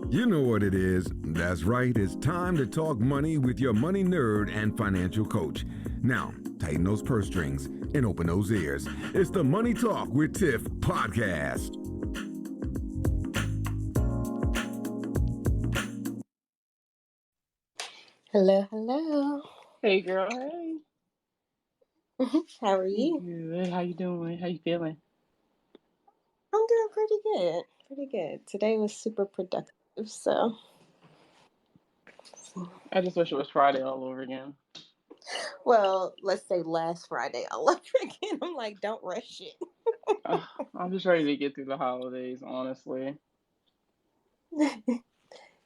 You know what it is. That's right. It's time to talk money with your money nerd and financial coach. Now, tighten those purse strings and open those ears. It's the Money Talk with Tiff podcast. Hello, hello. Hey girl, hey. How are you? Good. How you doing? How you feeling? I'm doing pretty good. Pretty good. Today was super productive, so I just wish it was Friday all over again. well, let's say last Friday all over again. I'm like, don't rush it. I'm just ready to get through the holidays, honestly.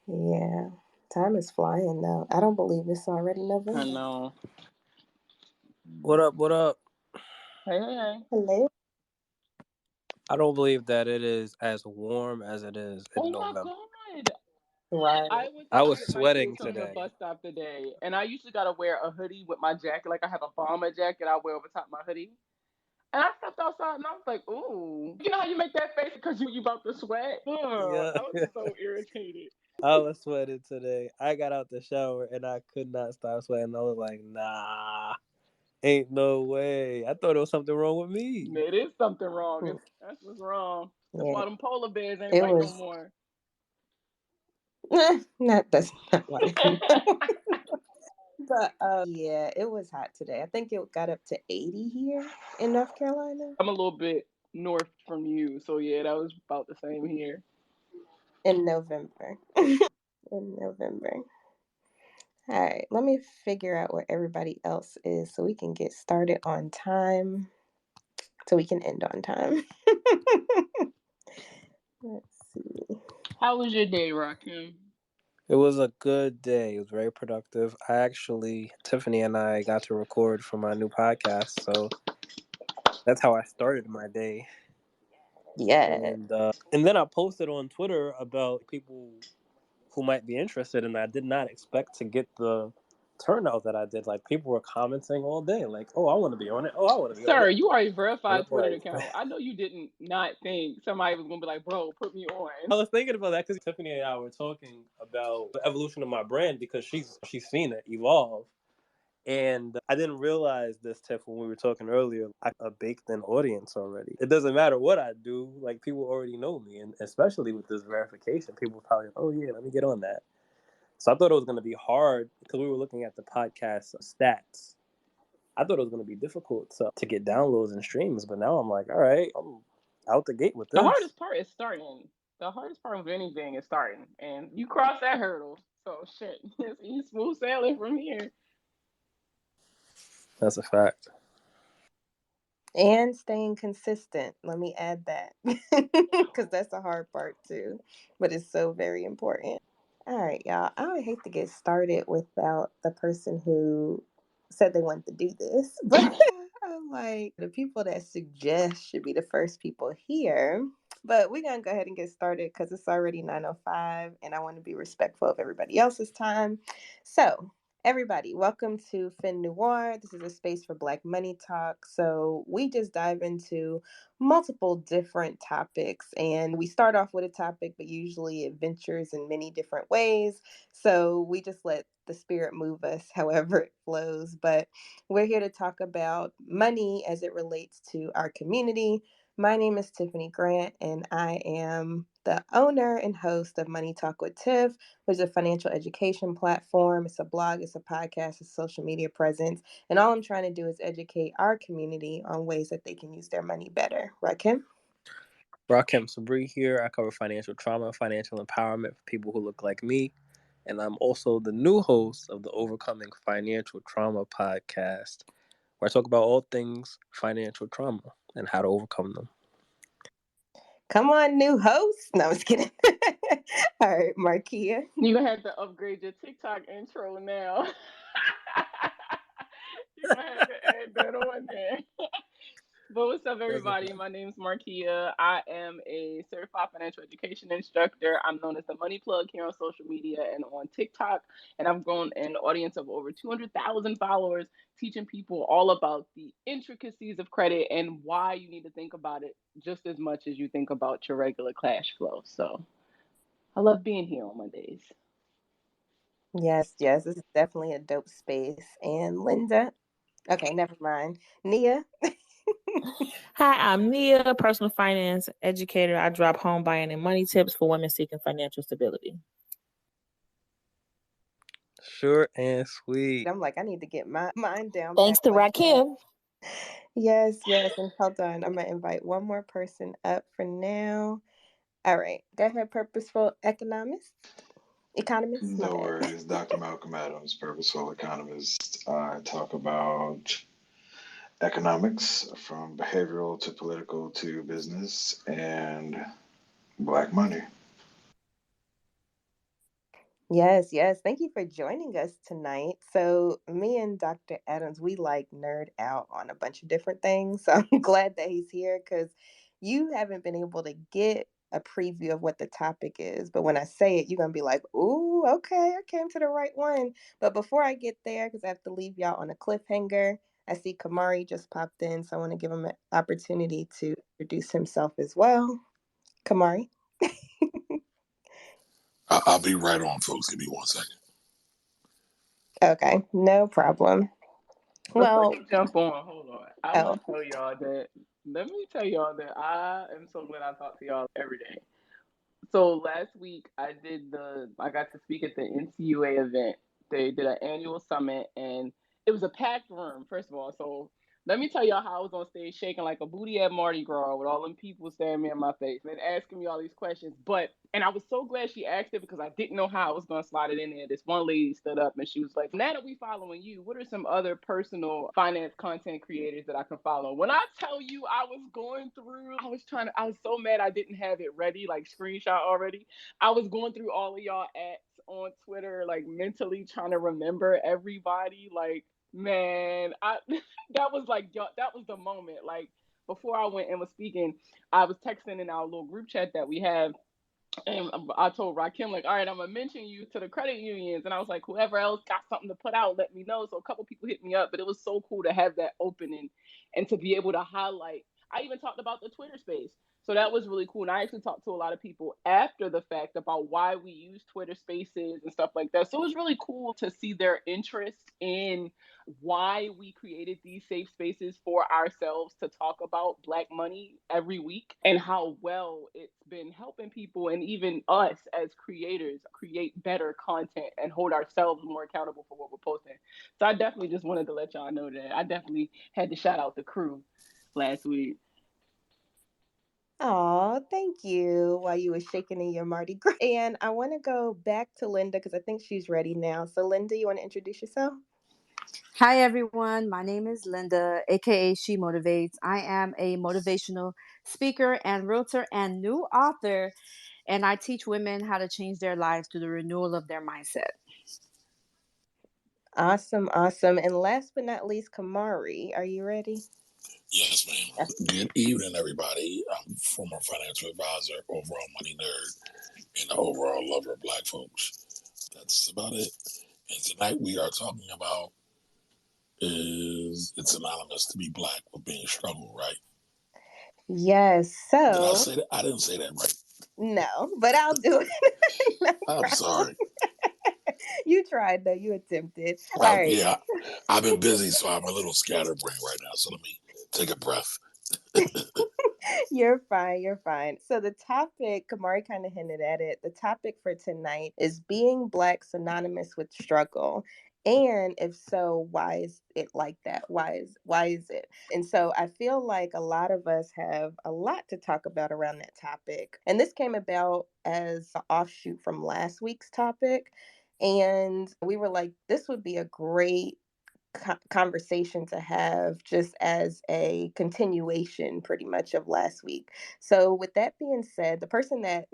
Yeah. Time is flying though. I don't believe it's already I November. know. What up? What up? Hey, hey, hey. Hello. I don't believe that it is as warm as it is in Oh my November. God. Right. I was I about to was get my kids sweating from the today. bus stop today, and I usually gotta wear a hoodie with my jacket. Like I have a bomber jacket I wear over top my hoodie. And I stepped outside and I was like, ooh. You know how you make that face because you about to sweat? Yeah, I was so irritated. I was sweating today. I got out the shower and I could not stop sweating. I was like, nah, ain't no way. I thought there was something wrong with me. It is something wrong. That's what's wrong. That's Yeah. why them polar bears ain't It right no was more. that's not why. But yeah, it was hot today. I think it got up to 80 here in North Carolina I'm a little bit north from you, so yeah, that was about the same here. in November. In November. All right, let me figure out where everybody else is so we can get started on time, so we can end on time. Let's see. How was your day, Rahkim? It was a good day. It was very productive. Tiffany and I got to record for my new podcast. So that's how I started my day. Yeah. And then I posted on Twitter about people who might be interested, and I did not expect to get the turnout that I did. Like people were commenting all day, like, "Oh, I want to be on it. Oh, I want to be on Sir, it." you are a And verified I'm Twitter like, account. I know you didn't not think somebody was gonna be like, bro, put me I on. was thinking about that because Tiffany and I were talking about the evolution of my brand because she's seen it evolve. And I didn't realize this, Tiff, when we were talking earlier. I have a baked-in audience already. It doesn't matter what I do; like people already know me, and especially with this verification, people probably, oh yeah, let me get on that. So I thought it was going to be hard because we were looking at the podcast stats. I thought it was going to be difficult to get downloads and streams, but now I'm like, all right, I'm out the gate with The this. hardest part is starting. The hardest part of anything is starting. And you cross that hurdle. So shit. You smooth sailing from here. That's a fact. And staying consistent. Let me add that because that's the hard part too, but it's so very important. All right, y'all. I would hate to get started without the person who said they wanted to do this, but I'm like, the people that suggest should be the first people here. But we're going to go ahead and get started because it's already 9:05 and I want to be respectful of everybody else's time. So, everybody, welcome to Fin Noir. This is a space for Black money talk. So, we just dive into multiple different topics and we start off with a topic, but usually it ventures in many different ways. So, we just let the spirit move us however it flows. But we're here to talk about money as it relates to our community. My name is Tiffany Grant, and I am the owner and host of Money Talk with Tiff, which is a financial education platform. It's a blog, it's a podcast, it's a social media presence. And all I'm trying to do is educate our community on ways that they can use their money better. Right, Kim? Rahkim, Sabree here. I cover financial trauma, financial empowerment for people who look like me. And I'm also the new host of the Overcoming Financial Trauma podcast, where I talk about all things financial trauma and how to overcome them. Come on, new host. No, I was kidding. All right, Markia. You're gonna have to upgrade your TikTok intro now. You're gonna have to add that on there. But what's up, That's a everybody? fact. My name's Markia. I am a certified financial education instructor. I'm known as the Money Plug here on social media and on TikTok. And I've grown an audience of over 200,000 followers, teaching people all about the intricacies of credit and why you need to think about it just as much as you think about your regular cash flow. So I love being here on Mondays. Yes, yes, this is definitely a dope space. And Linda, okay, never mind. Nia. Hi, I'm Nia, personal finance educator. I drop home buying and money tips for women seeking financial stability. Short and sweet. I'm like, I need to get mine down Thanks packed to like that. Rahkim. Yes, yes. And hold on, I'm gonna invite one more person up for now. All right, go ahead, purposeful economist. My No bad. worries. Dr. Malcolm Adams, purposeful economist. I talk about economics from behavioral to political to business and black money. Yes, yes. Thank you for joining us tonight. So, me and Dr. Adams, we like nerd out on a bunch of different things. So, I'm glad that he's here because you haven't been able to get a preview of what the topic is. But when I say it, you're going to be like, ooh, okay, I came to the right one. But before I get there, because I have to leave y'all on a cliffhanger, I see Camari just popped in. So, I want to give him an opportunity to introduce himself as well. Camari. I'll be right on, folks. Give me 1 second. Okay, no problem. Before Well, you jump on, hold on. I oh. want to tell y'all that. Let me tell y'all that I am so glad I talk to y'all every day. So last week I got to speak at the NCUA event. They did an annual summit and it was a packed room, first of all. So let me tell y'all how I was on stage shaking like a booty at Mardi Gras with all them people staring me in my face and asking me all these questions. And I was so glad she asked it because I didn't know how I was going to slide it in there. This one lady stood up and she was like, now that we following you, what are some other personal finance content creators that I can follow? When I tell you I was going through, I was so mad I didn't have it ready, like screenshot already. I was going through all of y'all ads on Twitter, like mentally trying to remember everybody. Like, man, that was like, that was the moment. Like, before I went and was speaking, I was texting in our little group chat that we have. And I told Rahkim, like, all right, I'm going to mention you to the credit unions. And I was like, whoever else got something to put out, let me know. So a couple people hit me up, but it was so cool to have that opening and to be able to highlight. I even talked about the Twitter space. So that was really cool. And I actually talked to a lot of people after the fact about why we use Twitter spaces and stuff like that. So it was really cool to see their interest in why we created these safe spaces for ourselves to talk about Black money every week and how well it's been helping people and even us as creators create better content and hold ourselves more accountable for what we're posting. So I definitely just wanted to let y'all know that I definitely had to shout out the crew last week. Oh, thank you. While you were shaking in your Mardi Gras. And I want to go back to Linda because I think she's ready now. So, Linda, you want to introduce yourself? Hi, everyone. My name is Linda, aka She Motivates. I am a motivational speaker and realtor and new author, and I teach women how to change their lives through the renewal of their mindset. Awesome, awesome. And last but not least, Camari, are you ready? Yes, ma'am. Good evening, everybody. I'm former financial advisor, overall money nerd, and overall lover of Black folks. That's about it. And tonight we are talking about is it's synonymous to be Black with being struggle, right? Yes. Did I So, say that? I didn't say that right. no, but I'll do it. No I'm problem. sorry. You tried, though. You attempted. All right. Yeah, I've been busy, so I'm a little scatterbrained right now. So let me take a breath. You're fine. You're fine. So the topic, Kamari kind of hinted at it. The topic for tonight is being Black synonymous with struggle. And if so, why is it like that? Why is it? And so I feel like a lot of us have a lot to talk about around that topic. And this came about as an offshoot from last week's topic. And we were like, this would be a great conversation to have just as a continuation pretty much of last week. So with that being said, the person that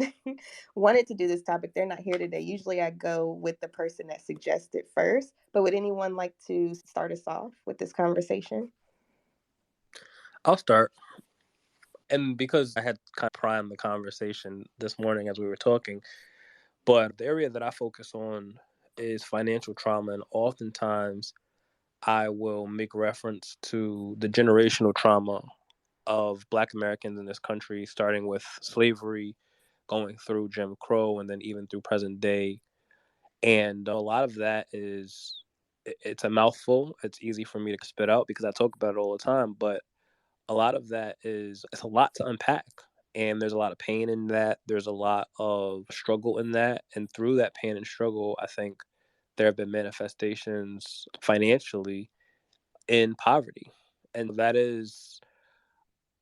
wanted to do this topic, they're not here today. Usually I go with the person that suggested first, but would anyone like to start us off with this conversation? I'll start. And because I had kind of primed the conversation this morning as we were talking, but the area that I focus on is financial trauma. And oftentimes I will make reference to the generational trauma of Black Americans in this country, starting with slavery, going through Jim Crow and then even through present day. And a lot of that it's a mouthful. It's easy for me to spit out because I talk about it all the time. But a lot of that it's a lot to unpack. And there's a lot of pain in that. There's a lot of struggle in that. And through that pain and struggle, I think there have been manifestations financially in poverty. And that is,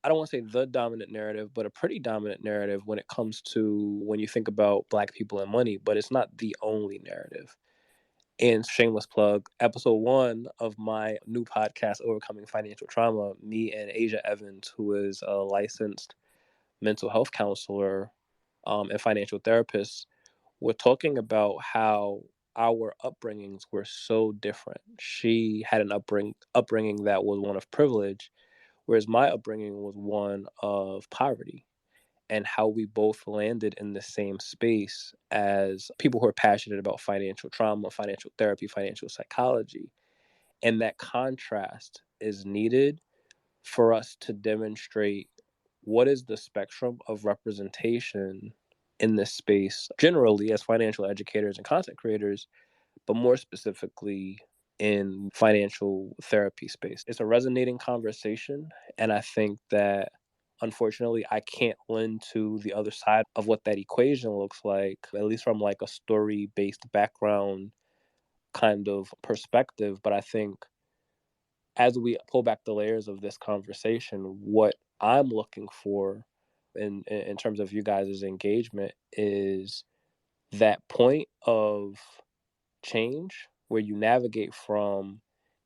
I don't want to say the dominant narrative, but a pretty dominant narrative when it comes to when you think about Black people and money, but it's not the only narrative. And shameless plug, episode 1 of my new podcast, Overcoming Financial Trauma, me and Asia Evans, who is a licensed mental health counselor and financial therapist, we're talking about how our upbringings were so different. She had an upbringing that was one of privilege, whereas my upbringing was one of poverty, and how we both landed in the same space as people who are passionate about financial trauma, financial therapy, financial psychology. And that contrast is needed for us to demonstrate what is the spectrum of representation in this space, generally as financial educators and content creators, but more specifically in financial therapy space. It's a resonating conversation, and I think that unfortunately I can't lend to the other side of what that equation looks like, at least from like a story-based background kind of perspective. But I think as we pull back the layers of this conversation, what I'm looking for in terms of you guys' engagement is that point of change where you navigate from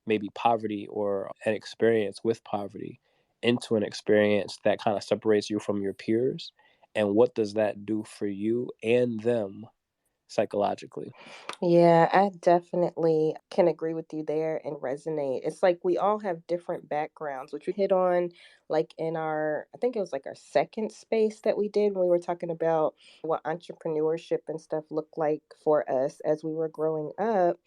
maybe poverty or an experience with poverty into an experience that kind of separates you from your peers. And what does that do for you and them psychologically? Yeah, I definitely can agree with you there and resonate. It's like we all have different backgrounds, which we hit on like in our, I think it was like our second space that we did when we were talking about what entrepreneurship and stuff looked like for us as we were growing up.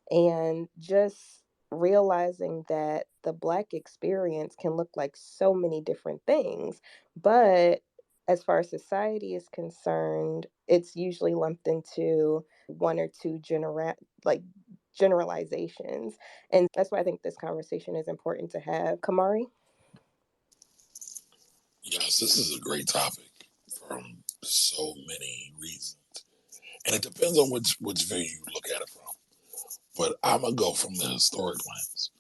And just realizing that the Black experience can look like so many different things. But as far as society is concerned, it's usually lumped into one or two generalizations. And that's why I think this conversation is important to have. Camari? Yes, this is a great topic from so many reasons. And it depends on which view you look at it from. But I'm going to go from the historic lens.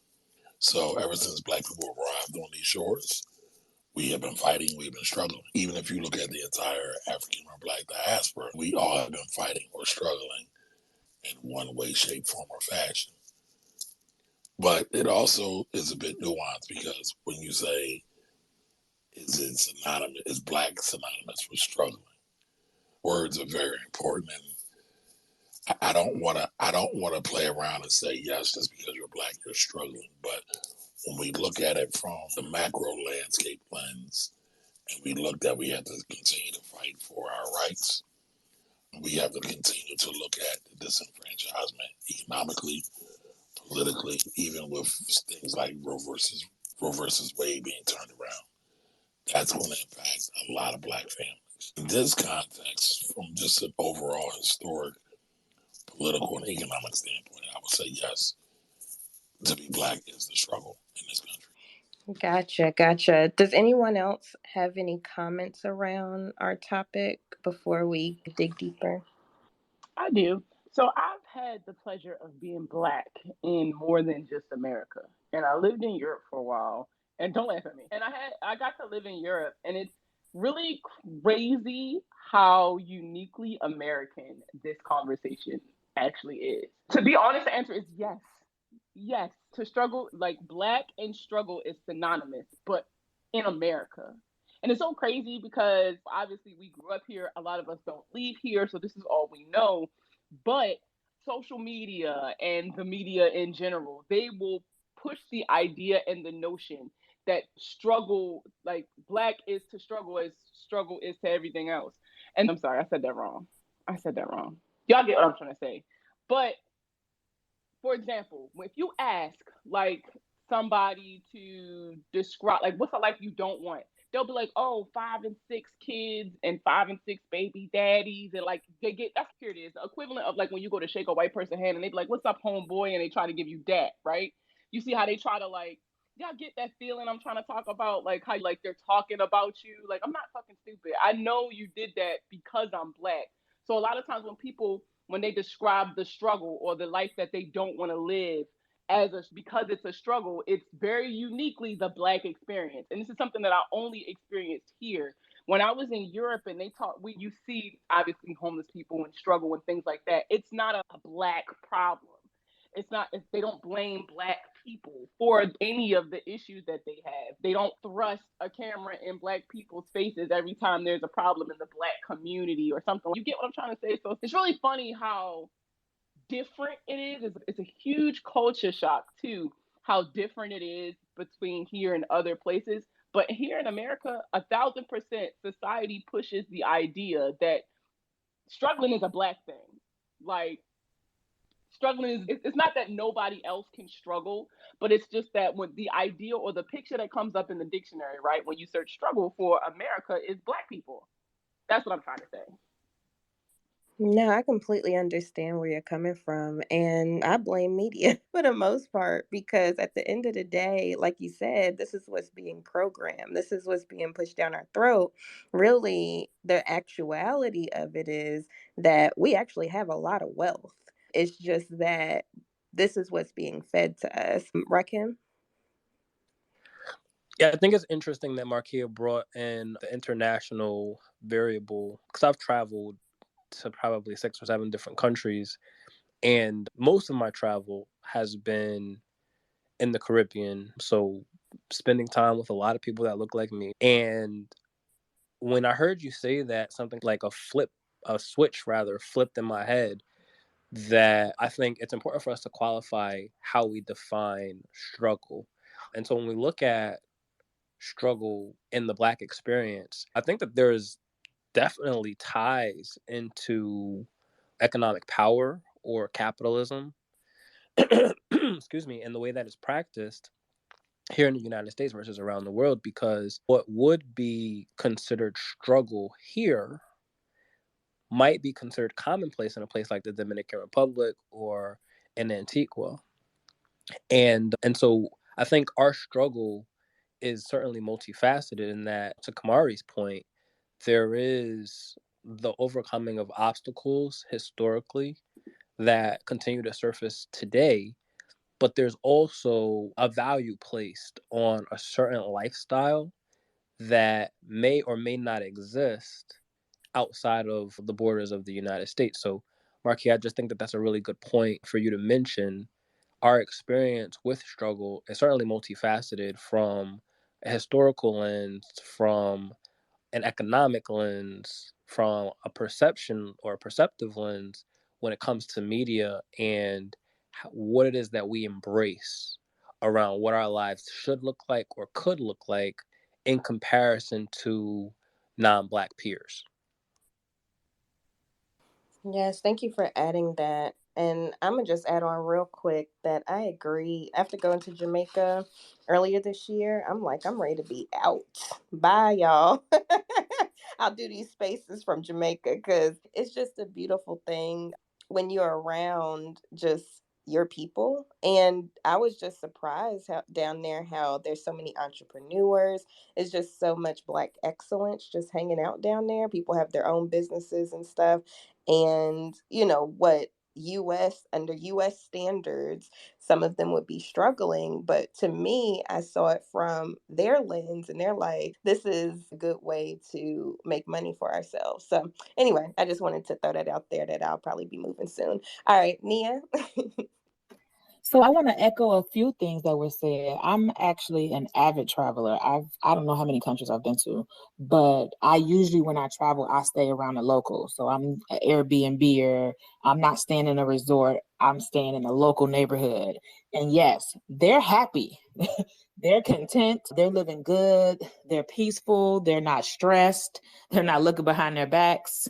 So ever since Black people arrived on these shores, we have been fighting, we've been struggling. Even if you look at the entire African or Black diaspora, we all have been fighting or struggling in one way, shape, form, or fashion. But it also is a bit nuanced because when you say, is it synonymous, is Black synonymous with struggling? Words are very important, and I don't want to play around and say yes just because you're Black you're struggling. But when we look at it from the macro landscape lens, and we look that we have to continue to fight for our rights, we have to continue to look at the disenfranchisement economically, politically, even with things like Roe versus Wade being turned around. That's going to impact a lot of Black families. In this context, from just an overall historic, political, and economic standpoint, I would say yes, to be Black is the struggle in this country. Gotcha. Does anyone else have any comments around our topic before we dig deeper? I do. So I've had the pleasure of being Black in more than just America, and I lived in Europe for a while. And don't laugh at me. And I got to live in Europe, and it's really crazy how uniquely American this conversation actually is. To be honest, the answer is yes. Yes, to struggle, like Black and struggle is synonymous, but in America. And it's so crazy because obviously we grew up here. A lot of us don't leave here, so this is all we know. But social media and the media in general, they will push the idea and the notion that struggle, like Black is to struggle as struggle is to everything else. And I'm sorry, I said that wrong. Y'all get what I'm trying to say. But for example, if you ask like somebody to describe like what's a life you don't want, they'll be like, oh, 5 and 6 kids and 5 and 6 baby daddies. And like, they get, that's here it is. The equivalent of like when you go to shake a white person's hand and they be like, what's up, homeboy? And they try to give you that, right? You see how they try to like, y'all get that feeling I'm trying to talk about? Like how like they're talking about you. Like, I'm not fucking stupid. I know you did that because I'm Black. So a lot of times when they describe the struggle or the life that they don't want to live because it's a struggle, it's very uniquely the Black experience. And this is something that I only experienced here. When I was in Europe and you see obviously homeless people and struggle and things like that. It's not a Black problem. It's not, they don't blame Black people for any of the issues that they have. They don't thrust a camera in Black people's faces every time there's a problem in the Black community or something. You get what I'm trying to say? So it's really funny how different it is. It's a huge culture shock too, how different it is between here and other places. But here in America, 1,000% society pushes the idea that struggling is a Black thing. Like, struggling it's not that nobody else can struggle, but it's just that when the idea or the picture that comes up in the dictionary, right, when you search struggle for America, is Black people. That's what I'm trying to say. No, I completely understand where you're coming from. And I blame media for the most part, because at the end of the day, like you said, this is what's being programmed. This is what's being pushed down our throat. Really, the actuality of it is that we actually have a lot of wealth. It's just that this is what's being fed to us. Rahkim? Yeah, I think it's interesting that Markia brought in the international variable, because I've traveled to probably 6 or 7 different countries, and most of my travel has been in the Caribbean, so spending time with a lot of people that look like me. And when I heard you say that, something like a switch flipped in my head, that I think it's important for us to qualify how we define struggle. And so when we look at struggle in the Black experience, I think that there's definitely ties into economic power or capitalism, excuse me, and the way that it's practiced here in the United States versus around the world, because what would be considered struggle here might be considered commonplace in a place like the Dominican Republic or in Antigua. And so I think our struggle is certainly multifaceted in that, to Camari's point, there is the overcoming of obstacles historically that continue to surface today, but there's also a value placed on a certain lifestyle that may or may not exist outside of the borders of the United States. So, Markia, I just think that that's a really good point for you to mention. Our experience with struggle is certainly multifaceted, from a historical lens, from an economic lens, from a perception or a perceptive lens when it comes to media and what it is that we embrace around what our lives should look like or could look like in comparison to non-Black peers. Yes, thank you for adding that. And I'm going to just add on real quick that I agree. After going to Jamaica earlier this year, I'm like, I'm ready to be out. Bye, y'all. I'll do these spaces from Jamaica because it's just a beautiful thing when you're around just your people. And I was just surprised down there how there's so many entrepreneurs. It's just so much Black excellence just hanging out down there. People have their own businesses and stuff. And what under US standards, some of them would be struggling, but to me, I saw it from their lens and they're like, this is a good way to make money for ourselves. So anyway, I just wanted to throw that out there, that I'll probably be moving soon. All right, Nia. So I want to echo a few things that were said. I'm actually an avid traveler. I don't know how many countries I've been to, but I usually, when I travel, I stay around the locals. So I'm an Airbnb-er. I'm not staying in a resort. I'm staying in a local neighborhood. And yes, they're happy. They're content. They're living good. They're peaceful. They're not stressed. They're not looking behind their backs.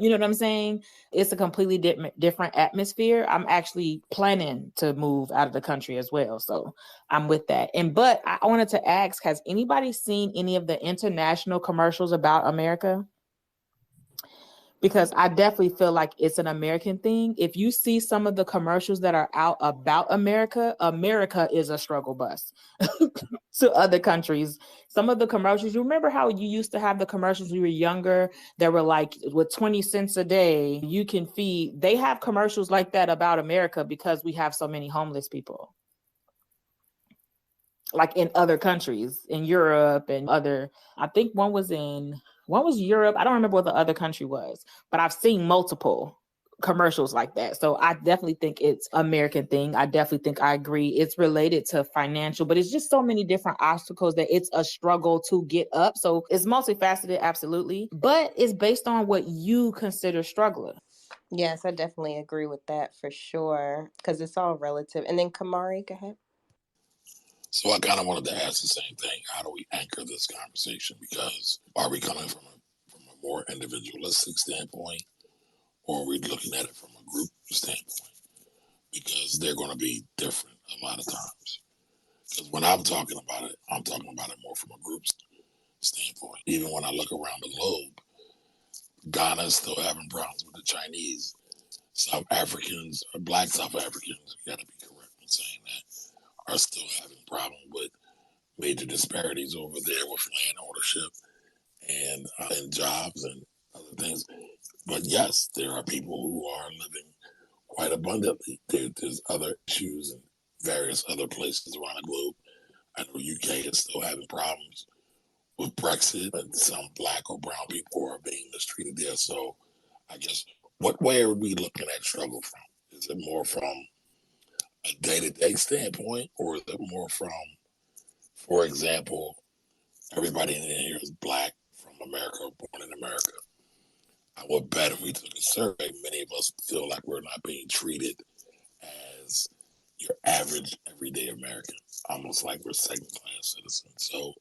You know what I'm saying? It's a completely different atmosphere. I'm actually planning to move out of the country as well. So I'm with that. But I wanted to ask, has anybody seen any of the international commercials about America? Because I definitely feel like it's an American thing. If you see some of the commercials that are out about America, America is a struggle bus to other countries. Some of the commercials, you remember how you used to have the commercials when you were younger that were like, with 20 cents a day, you can feed. They have commercials like that about America because we have so many homeless people. Like in other countries, in Europe and other, I think one was Europe. I don't remember what the other country was, but I've seen multiple commercials like that. So I definitely think it's American thing. I definitely think I agree. It's related to financial, but it's just so many different obstacles that it's a struggle to get up. So it's multifaceted, absolutely, but it's based on what you consider struggling. Yes, I definitely agree with that for sure, because it's all relative. And then Camari, go ahead. So I kind of wanted to ask the same thing. How do we anchor this conversation? Because are we coming from a more individualistic standpoint, or are we looking at it from a group standpoint? Because they're going to be different a lot of times. Because when I'm talking about it more from a group standpoint. Even when I look around the globe, Ghana's still having problems with the Chinese. South Africans, or Black South Africans, you got to be correct in saying that, are still having problems with major disparities over there with land ownership and jobs and other things. But yes, there are people who are living quite abundantly. There's other issues in various other places around the globe. I know UK is still having problems with Brexit, and some Black or brown people are being mistreated there. So I guess, what way are we looking at struggle from? Is it more from a day-to-day standpoint, or is it more from, for example, everybody in here is Black from America or born in America? I would bet if we took a survey, many of us feel like we're not being treated as your average everyday American, almost like we're second-class citizens. So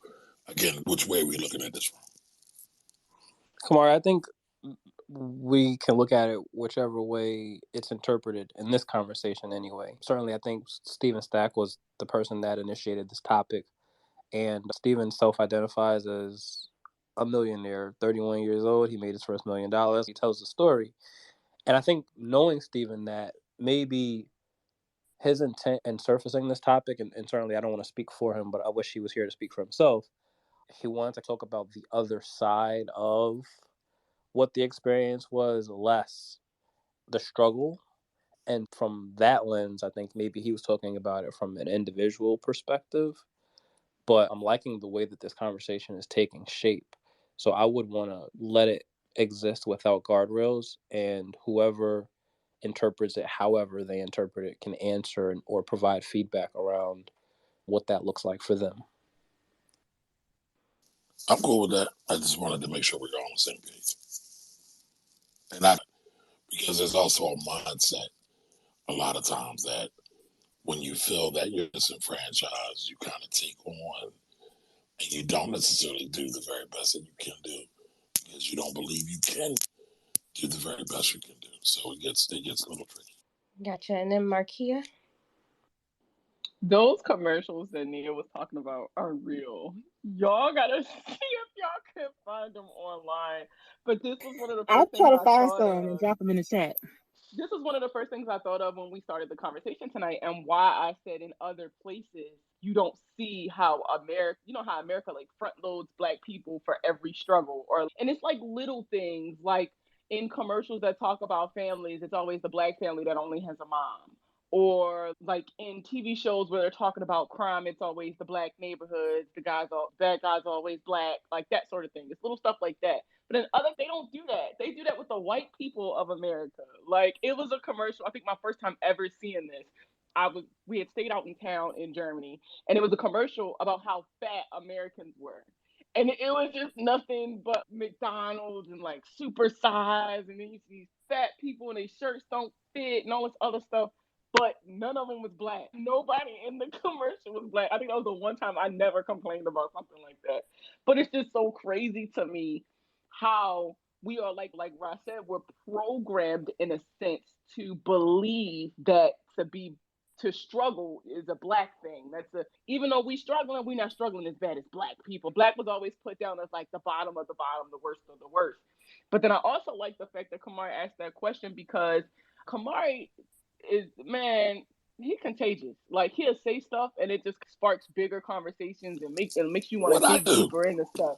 again, which way are we looking at this from? Kamar, I think we can look at it whichever way it's interpreted in this conversation anyway. Certainly, I think Stephen Stack was the person that initiated this topic, and Stephen self-identifies as a millionaire, 31 years old. He made his first $1 million. He tells the story. And I think knowing Stephen, that maybe his intent in surfacing this topic, and certainly I don't want to speak for him, but I wish he was here to speak for himself. He wanted to talk about the other side of what the experience was, less the struggle. And from that lens, I think maybe he was talking about it from an individual perspective. But I'm liking the way that this conversation is taking shape. So I would want to let it exist without guardrails, and whoever interprets it however they interpret it can answer or provide feedback around what that looks like for them. I'm cool with that. I just wanted to make sure we're all on the same page. And because there's also a mindset a lot of times that when you feel that you're disenfranchised, you kind of take on and you don't necessarily do the very best that you can do because you don't believe you can do the very best you can do. So it gets a little tricky. Gotcha. And then Markia. Those commercials that Nia was talking about are real. Y'all gotta see if y'all can find them online. But this was one of the I'll first try things to I find thought some and of. drop them in the chat. This was one of the first things I thought of when we started the conversation tonight, and why I said in other places you don't see how America, how America like front loads Black people for every struggle, and it's like little things like in commercials that talk about families, it's always the Black family that only has a mom. Or like in TV shows where they're talking about crime, it's always the Black neighborhoods, bad guys are always Black, like that sort of thing. It's little stuff like that. But in other, they don't do that. They do that with the white people of America. Like it was a commercial. I think my first time ever seeing this, we had stayed out in town in Germany, and it was a commercial about how fat Americans were. And it was just nothing but McDonald's and like super size, and then you see fat people and their shirts don't fit and all this other stuff. But none of them was black. Nobody in the commercial was black. I think that was the one time I never complained about something like that. But it's just so crazy to me how we are like Ross said, we're programmed in a sense to believe that to struggle is a black thing. Even though we struggling, we're not struggling as bad as black people. Black was always put down as like the bottom of the bottom, the worst of the worst. But then I also like the fact that Camari asked that question because Camari is, man, he's contagious. Like he'll say stuff and it just sparks bigger conversations and makes you want What to I dig do? deeper into stuff.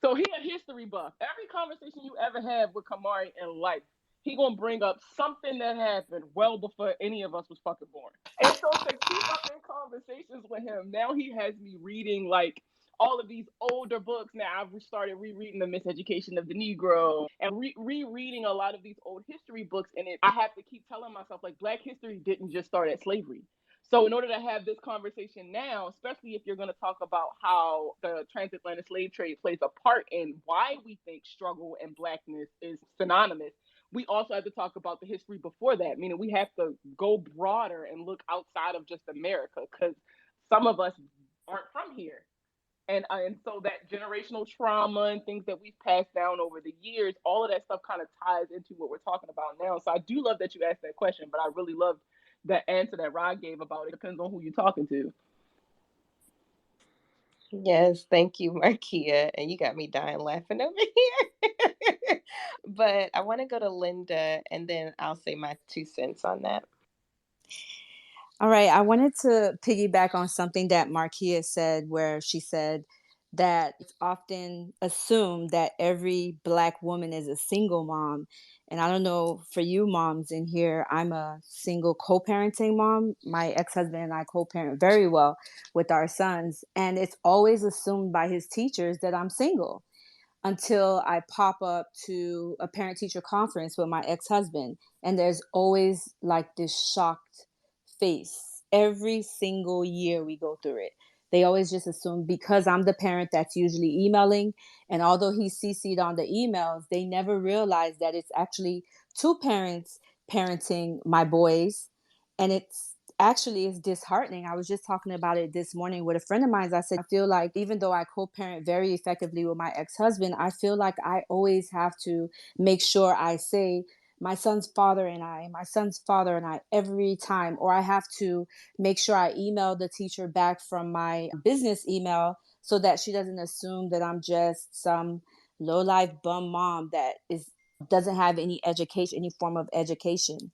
So he a history buff. Every conversation you ever have with Camari in life, he gonna bring up something that happened well before any of us was fucking born. And so to keep up in conversations with him, now he has me reading like all of these older books. Now I've started rereading The Miseducation of the Negro and rereading a lot of these old history books. And I have to keep telling myself like Black history didn't just start at slavery. So in order to have this conversation now, especially if you're going to talk about how the transatlantic slave trade plays a part in why we think struggle and blackness is synonymous, we also have to talk about the history before that, meaning we have to go broader and look outside of just America because some of us aren't from here. And so that generational trauma and things that we've passed down over the years, all of that stuff kind of ties into what we're talking about now. So I do love that you asked that question, but I really loved the answer that Rod gave about it depends on who you're talking to. Yes, thank you, Markia. And you got me dying laughing over here. But I want to go to Linda and then I'll say my 2 cents on that. All right. I wanted to piggyback on something that Markia said, where she said that it's often assumed that every Black woman is a single mom. And I don't know for you moms in here, I'm a single co-parenting mom. My ex-husband and I co-parent very well with our sons. And it's always assumed by his teachers that I'm single until I pop up to a parent teacher conference with my ex-husband. And there's always like this shocked face. Every single year we go through it. They always just assume because I'm the parent that's usually emailing, and although he's CC'd on the emails, they never realize that it's actually two parents parenting my boys. And it's disheartening. I was just talking about it this morning with a friend of mine. I said, I feel like even though I co-parent very effectively with my ex-husband, I feel like I always have to make sure I say my son's father and I every time, or I have to make sure I email the teacher back from my business email so that she doesn't assume that I'm just some low-life bum mom that doesn't have any education, any form of education.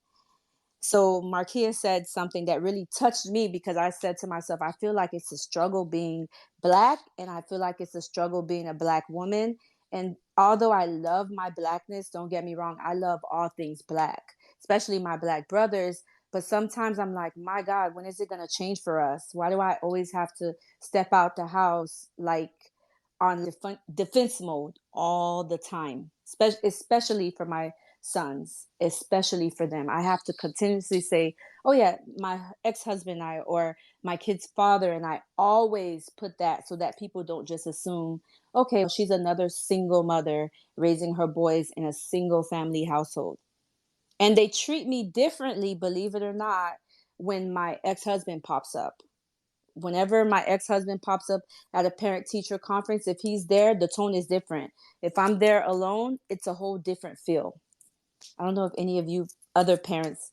So Markia said something that really touched me because I said to myself, I feel like it's a struggle being Black, and I feel like it's a struggle being a Black woman. And although I love my Blackness, don't get me wrong, I love all things Black, especially my Black brothers. But sometimes I'm like, my God, when is it going to change for us? Why do I always have to step out the house like on defense mode all the time, especially for my sons, especially for them? I have to continuously say, oh yeah, my ex-husband and I, or my kid's father and I, always put that so that people don't just assume, okay, well, she's another single mother raising her boys in a single family household. And they treat me differently, believe it or not, when my ex-husband pops up. Whenever my ex-husband pops up at a parent-teacher conference, if he's there, the tone is different. If I'm there alone, it's a whole different feel. I don't know if any of you other parents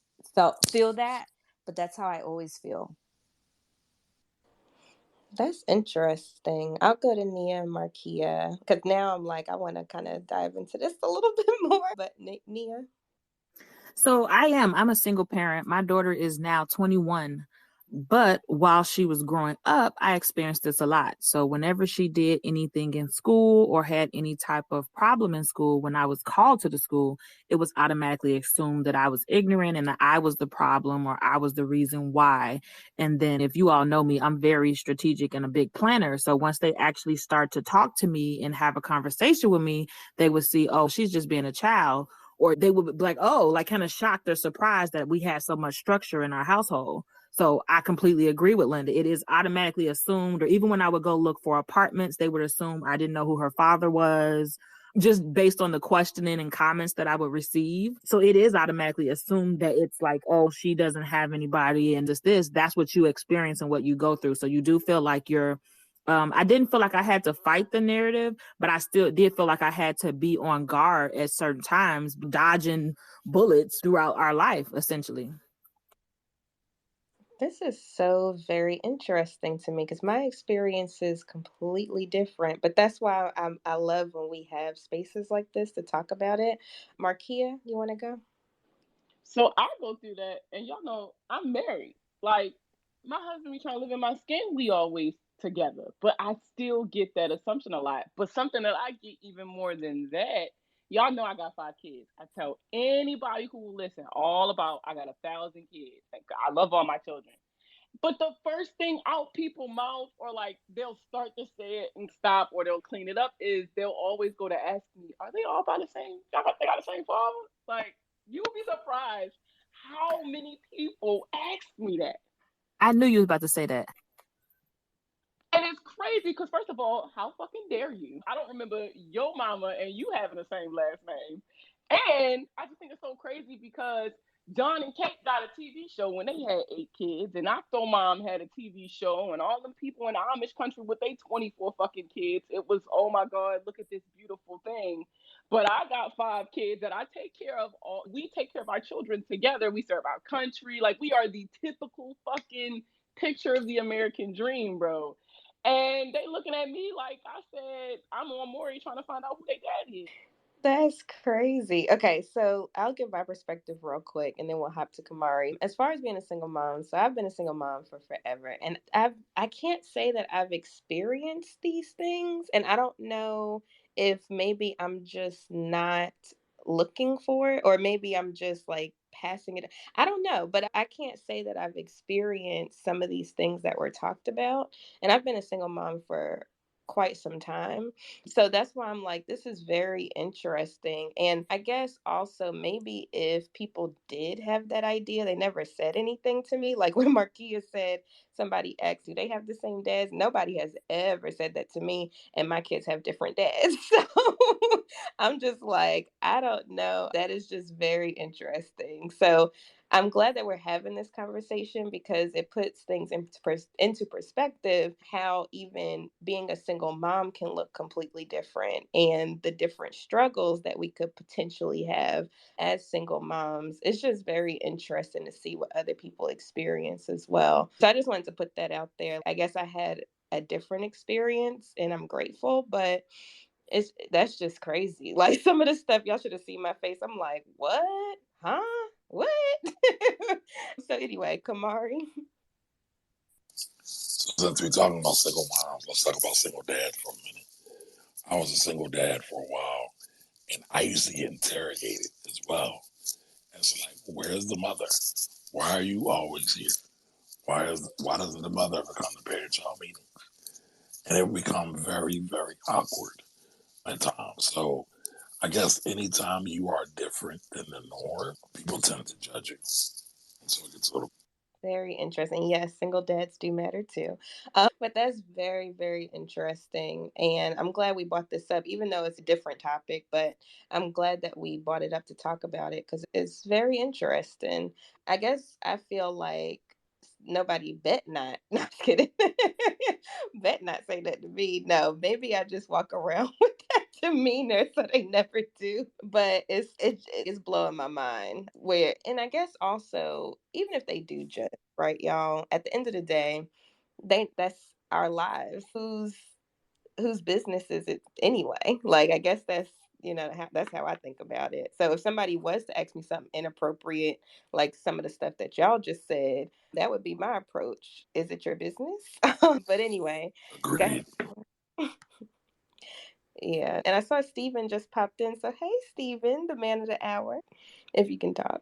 feel that, but that's how I always feel. That's interesting. I'll go to Nia and Markia because now I'm like, I want to kind of dive into this a little bit more. But Nia? So I'm a single parent. My daughter is now 21. But while she was growing up, I experienced this a lot. So whenever she did anything in school or had any type of problem in school, when I was called to the school, it was automatically assumed that I was ignorant and that I was the problem or I was the reason why. And then if you all know me, I'm very strategic and a big planner. So once they actually start to talk to me and have a conversation with me, they would see, oh, she's just being a child. Or they would be like, oh, like kind of shocked or surprised that we had so much structure in our household. So I completely agree with Linda. It is automatically assumed, or even when I would go look for apartments, they would assume I didn't know who her father was, just based on the questioning and comments that I would receive. So it is automatically assumed that it's like, oh, she doesn't have anybody and just this. That's what you experience and what you go through. So you do feel like you're I didn't feel like I had to fight the narrative, but I still did feel like I had to be on guard at certain times, dodging bullets throughout our life, essentially. This is so very interesting to me because my experience is completely different. But that's why I love when we have spaces like this to talk about it. Markia, you want to go? So I go through that, and y'all know I'm married. Like, my husband be trying to live in my skin. We always together, but I still get that assumption a lot. But something that I get even more than that, y'all know I got 5 kids. I tell anybody who will listen all about I got 1,000 kids. Like, I love all my children. But the first thing out people's mouth, or like they'll start to say it and stop, or they'll clean it up, is they'll always go to ask me, "Are they all by the same? They got the same father?" Like, you'll be surprised how many people ask me that. I knew you was about to say that. And it's crazy because, first of all, how fucking dare you? I don't remember your mama and you having the same last name. And I just think it's so crazy because John and Kate got a TV show when they had 8 kids, and Octo Mom had a TV show, and all them people in the Amish country with their 24 fucking kids. It was, oh my God, look at this beautiful thing. But I got 5 kids that I take care of. We take care of our children together. We serve our country. Like, we are the typical fucking picture of the American dream, bro. And they looking at me like I said, I'm on Maury trying to find out who their daddy is. That's crazy. Okay, so I'll give my perspective real quick and then we'll hop to Camari. As far as being a single mom, so I've been a single mom for forever and I can't say that I've experienced these things, and I don't know if maybe I'm just not looking for it, or maybe I'm just like passing it. I don't know, but I can't say that I've experienced some of these things that were talked about. And I've been a single mom for quite some time. So that's why I'm like, this is very interesting. And I guess also maybe if people did have that idea, they never said anything to me. Like when Markia said, somebody asked, do they have the same dads? Nobody has ever said that to me. And my kids have different dads. So I'm just like, I don't know. That is just very interesting. So I'm glad that we're having this conversation because it puts things into perspective, how even being a single mom can look completely different, and the different struggles that we could potentially have as single moms. It's just very interesting to see what other people experience as well. So I just wanted to put that out there. I guess I had a different experience and I'm grateful, but that's just crazy. Like some of the stuff, y'all should have seen my face. I'm like, what? Huh? What? So anyway, Camari. So since we're talking about single moms, let's talk about single dad for a minute. I was a single dad for a while, and I used to get interrogated as well. And it's like, where's the mother? Why are you always here? Why doesn't the mother ever come to parent-child meetings? And it would become very, very awkward at times. So I guess anytime you are different than the norm, people tend to judge you. And so it gets a little. Very interesting. Yes, single dads do matter too. But that's very, very interesting. And I'm glad we brought this up, even though it's a different topic. But I'm glad that we brought it up to talk about it because it's very interesting. I guess I feel like nobody bet not. Not kidding. Bet not say that to me. No, maybe I just walk around with that demeanor, so they never do. But it's blowing my mind. Where, and I guess also, even if they do judge, right, y'all, at the end of the day, that's our lives. Whose business is it anyway? Like, I guess that's how I think about it. So if somebody was to ask me something inappropriate, like some of the stuff that y'all just said, that would be my approach. Is it your business? But anyway, go ahead. Agreed. Yeah. And I saw Steven just popped in. So hey, Steven, the man of the hour, if you can talk.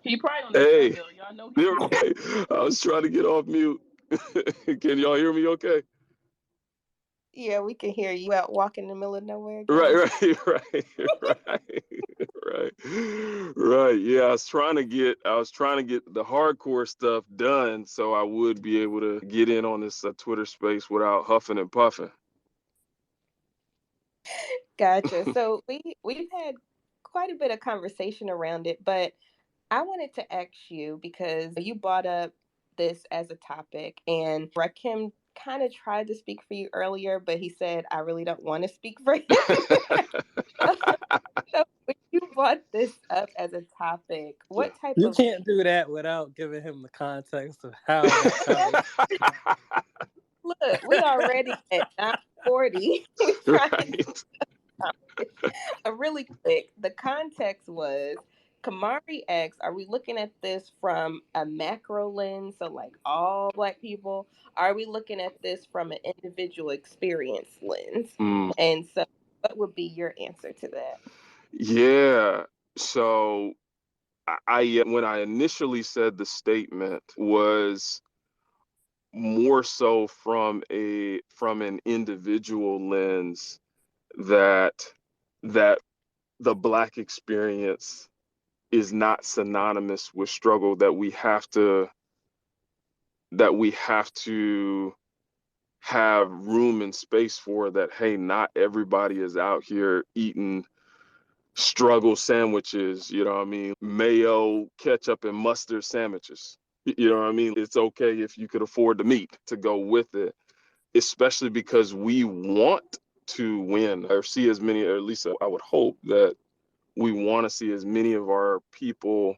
He probably on the Hey, treadmill. Y'all know he you're be right. moving. I was trying to get off mute. Can y'all hear me okay? Yeah, we can hear you out walking in the middle of nowhere Right, again. right. Yeah, I was trying to get the hardcore stuff done so I would be able to get in on this Twitter space without huffing and puffing. Gotcha. So we've had quite a bit of conversation around it, but I wanted to ask you because you brought up this as a topic, and Rahkim kind of tried to speak for you earlier, but he said, I really don't want to speak for him. So when you brought this up as a topic, Yeah. what type You of can't do that without giving him the context of how that conversation. look, we already at 9:40. We're trying to Right. really quick. The context was Camari asks, are we looking at this from a macro lens, so like all Black people? Are we looking at this from an individual experience lens? Mm. And so, what would be your answer to that? Yeah. So I when I initially said the statement was more so from an individual lens that that the Black experience is not synonymous with struggle, that we have to have room and space for, that hey, not everybody is out here eating struggle sandwiches, you know what I mean? Mayo, ketchup, and mustard sandwiches. You know what I mean? It's okay if you could afford the meat to go with it, especially because we want to win or see as many, or at least I would hope that we want to see as many of our people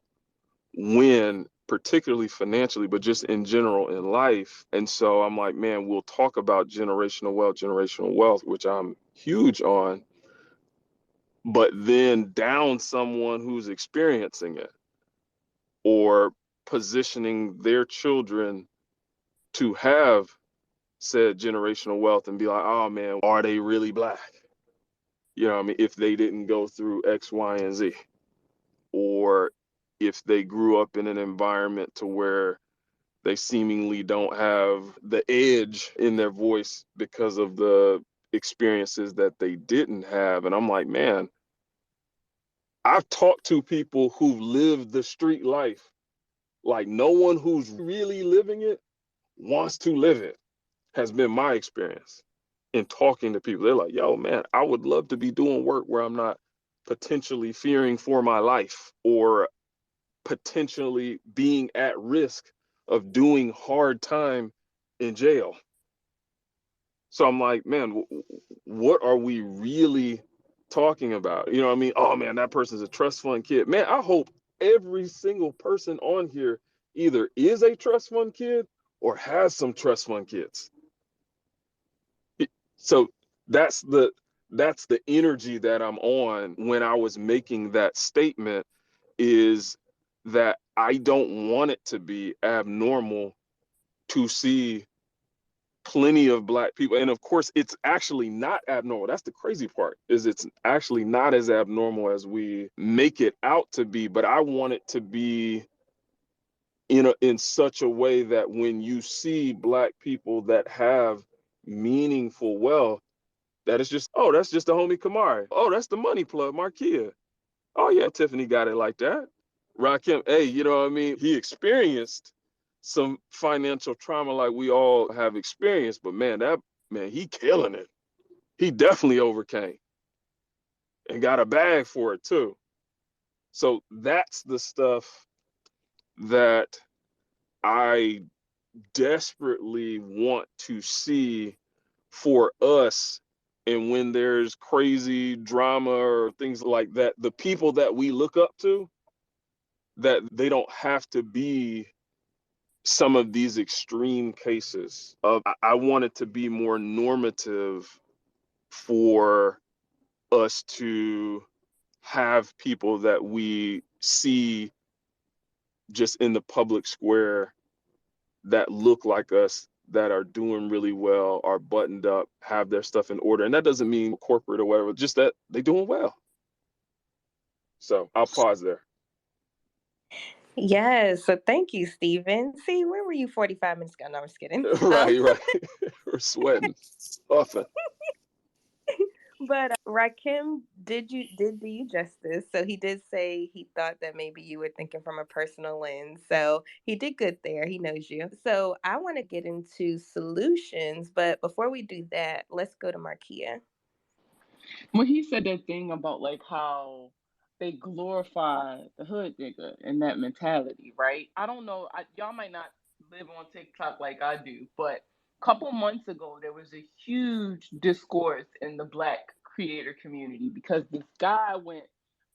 win, particularly financially, but just in general in life. And so I'm like, man, we'll talk about generational wealth, which I'm huge on, but then down someone who's experiencing it or positioning their children to have said generational wealth and be like, oh man, are they really Black? You know what I mean? If they didn't go through X, Y, and Z, or if they grew up in an environment to where they seemingly don't have the edge in their voice because of the experiences that they didn't have. And I'm like, man, I've talked to people who've lived the street life. Like, no one who's really living it wants to live it, has been my experience in talking to people. They're like, yo, man, I would love to be doing work where I'm not potentially fearing for my life or potentially being at risk of doing hard time in jail. So I'm like, man, what are we really talking about? You know what I mean? Oh man, that person's a trust fund kid. Man, I hope every single person on here either is a trust fund kid or has some trust fund kids. So that's the energy that I'm on when I was making that statement, is that I don't want it to be abnormal to see plenty of Black people. And of course, it's actually not abnormal. That's the crazy part, is it's actually not as abnormal as we make it out to be. But I want it to be in such a way that when you see Black people that have meaningful wealth, that it's just, oh, that's just the homie Camari. Oh, that's the money plug, Markia. Oh yeah, Tiffany got it like that. Rahkim, hey, you know what I mean? He experienced some financial trauma like we all have experienced, but man, he killing it. He definitely overcame and got a bag for it too. So that's the stuff that I desperately want to see for us. And when there's crazy drama or things like that, the people that we look up to, that they don't have to be some of these extreme cases of, I want it to be more normative for us to have people that we see just in the public square that look like us, that are doing really well, are buttoned up, have their stuff in order. And that doesn't mean corporate or whatever, just that they doing well. So I'll pause there. Yes. So thank you, Stephen. See, where were you 45 minutes ago? No, I'm just kidding. Right. We're sweating. Puffing. But Rakim did do you justice. So he did say he thought that maybe you were thinking from a personal lens. So he did good there. He knows you. So I want to get into solutions, but before we do that, let's go to Markia. When he said that thing about like how they glorify the hood nigga and that mentality, right? I don't know. Y'all might not live on TikTok like I do, but a couple months ago there was a huge discourse in the Black creator community because this guy went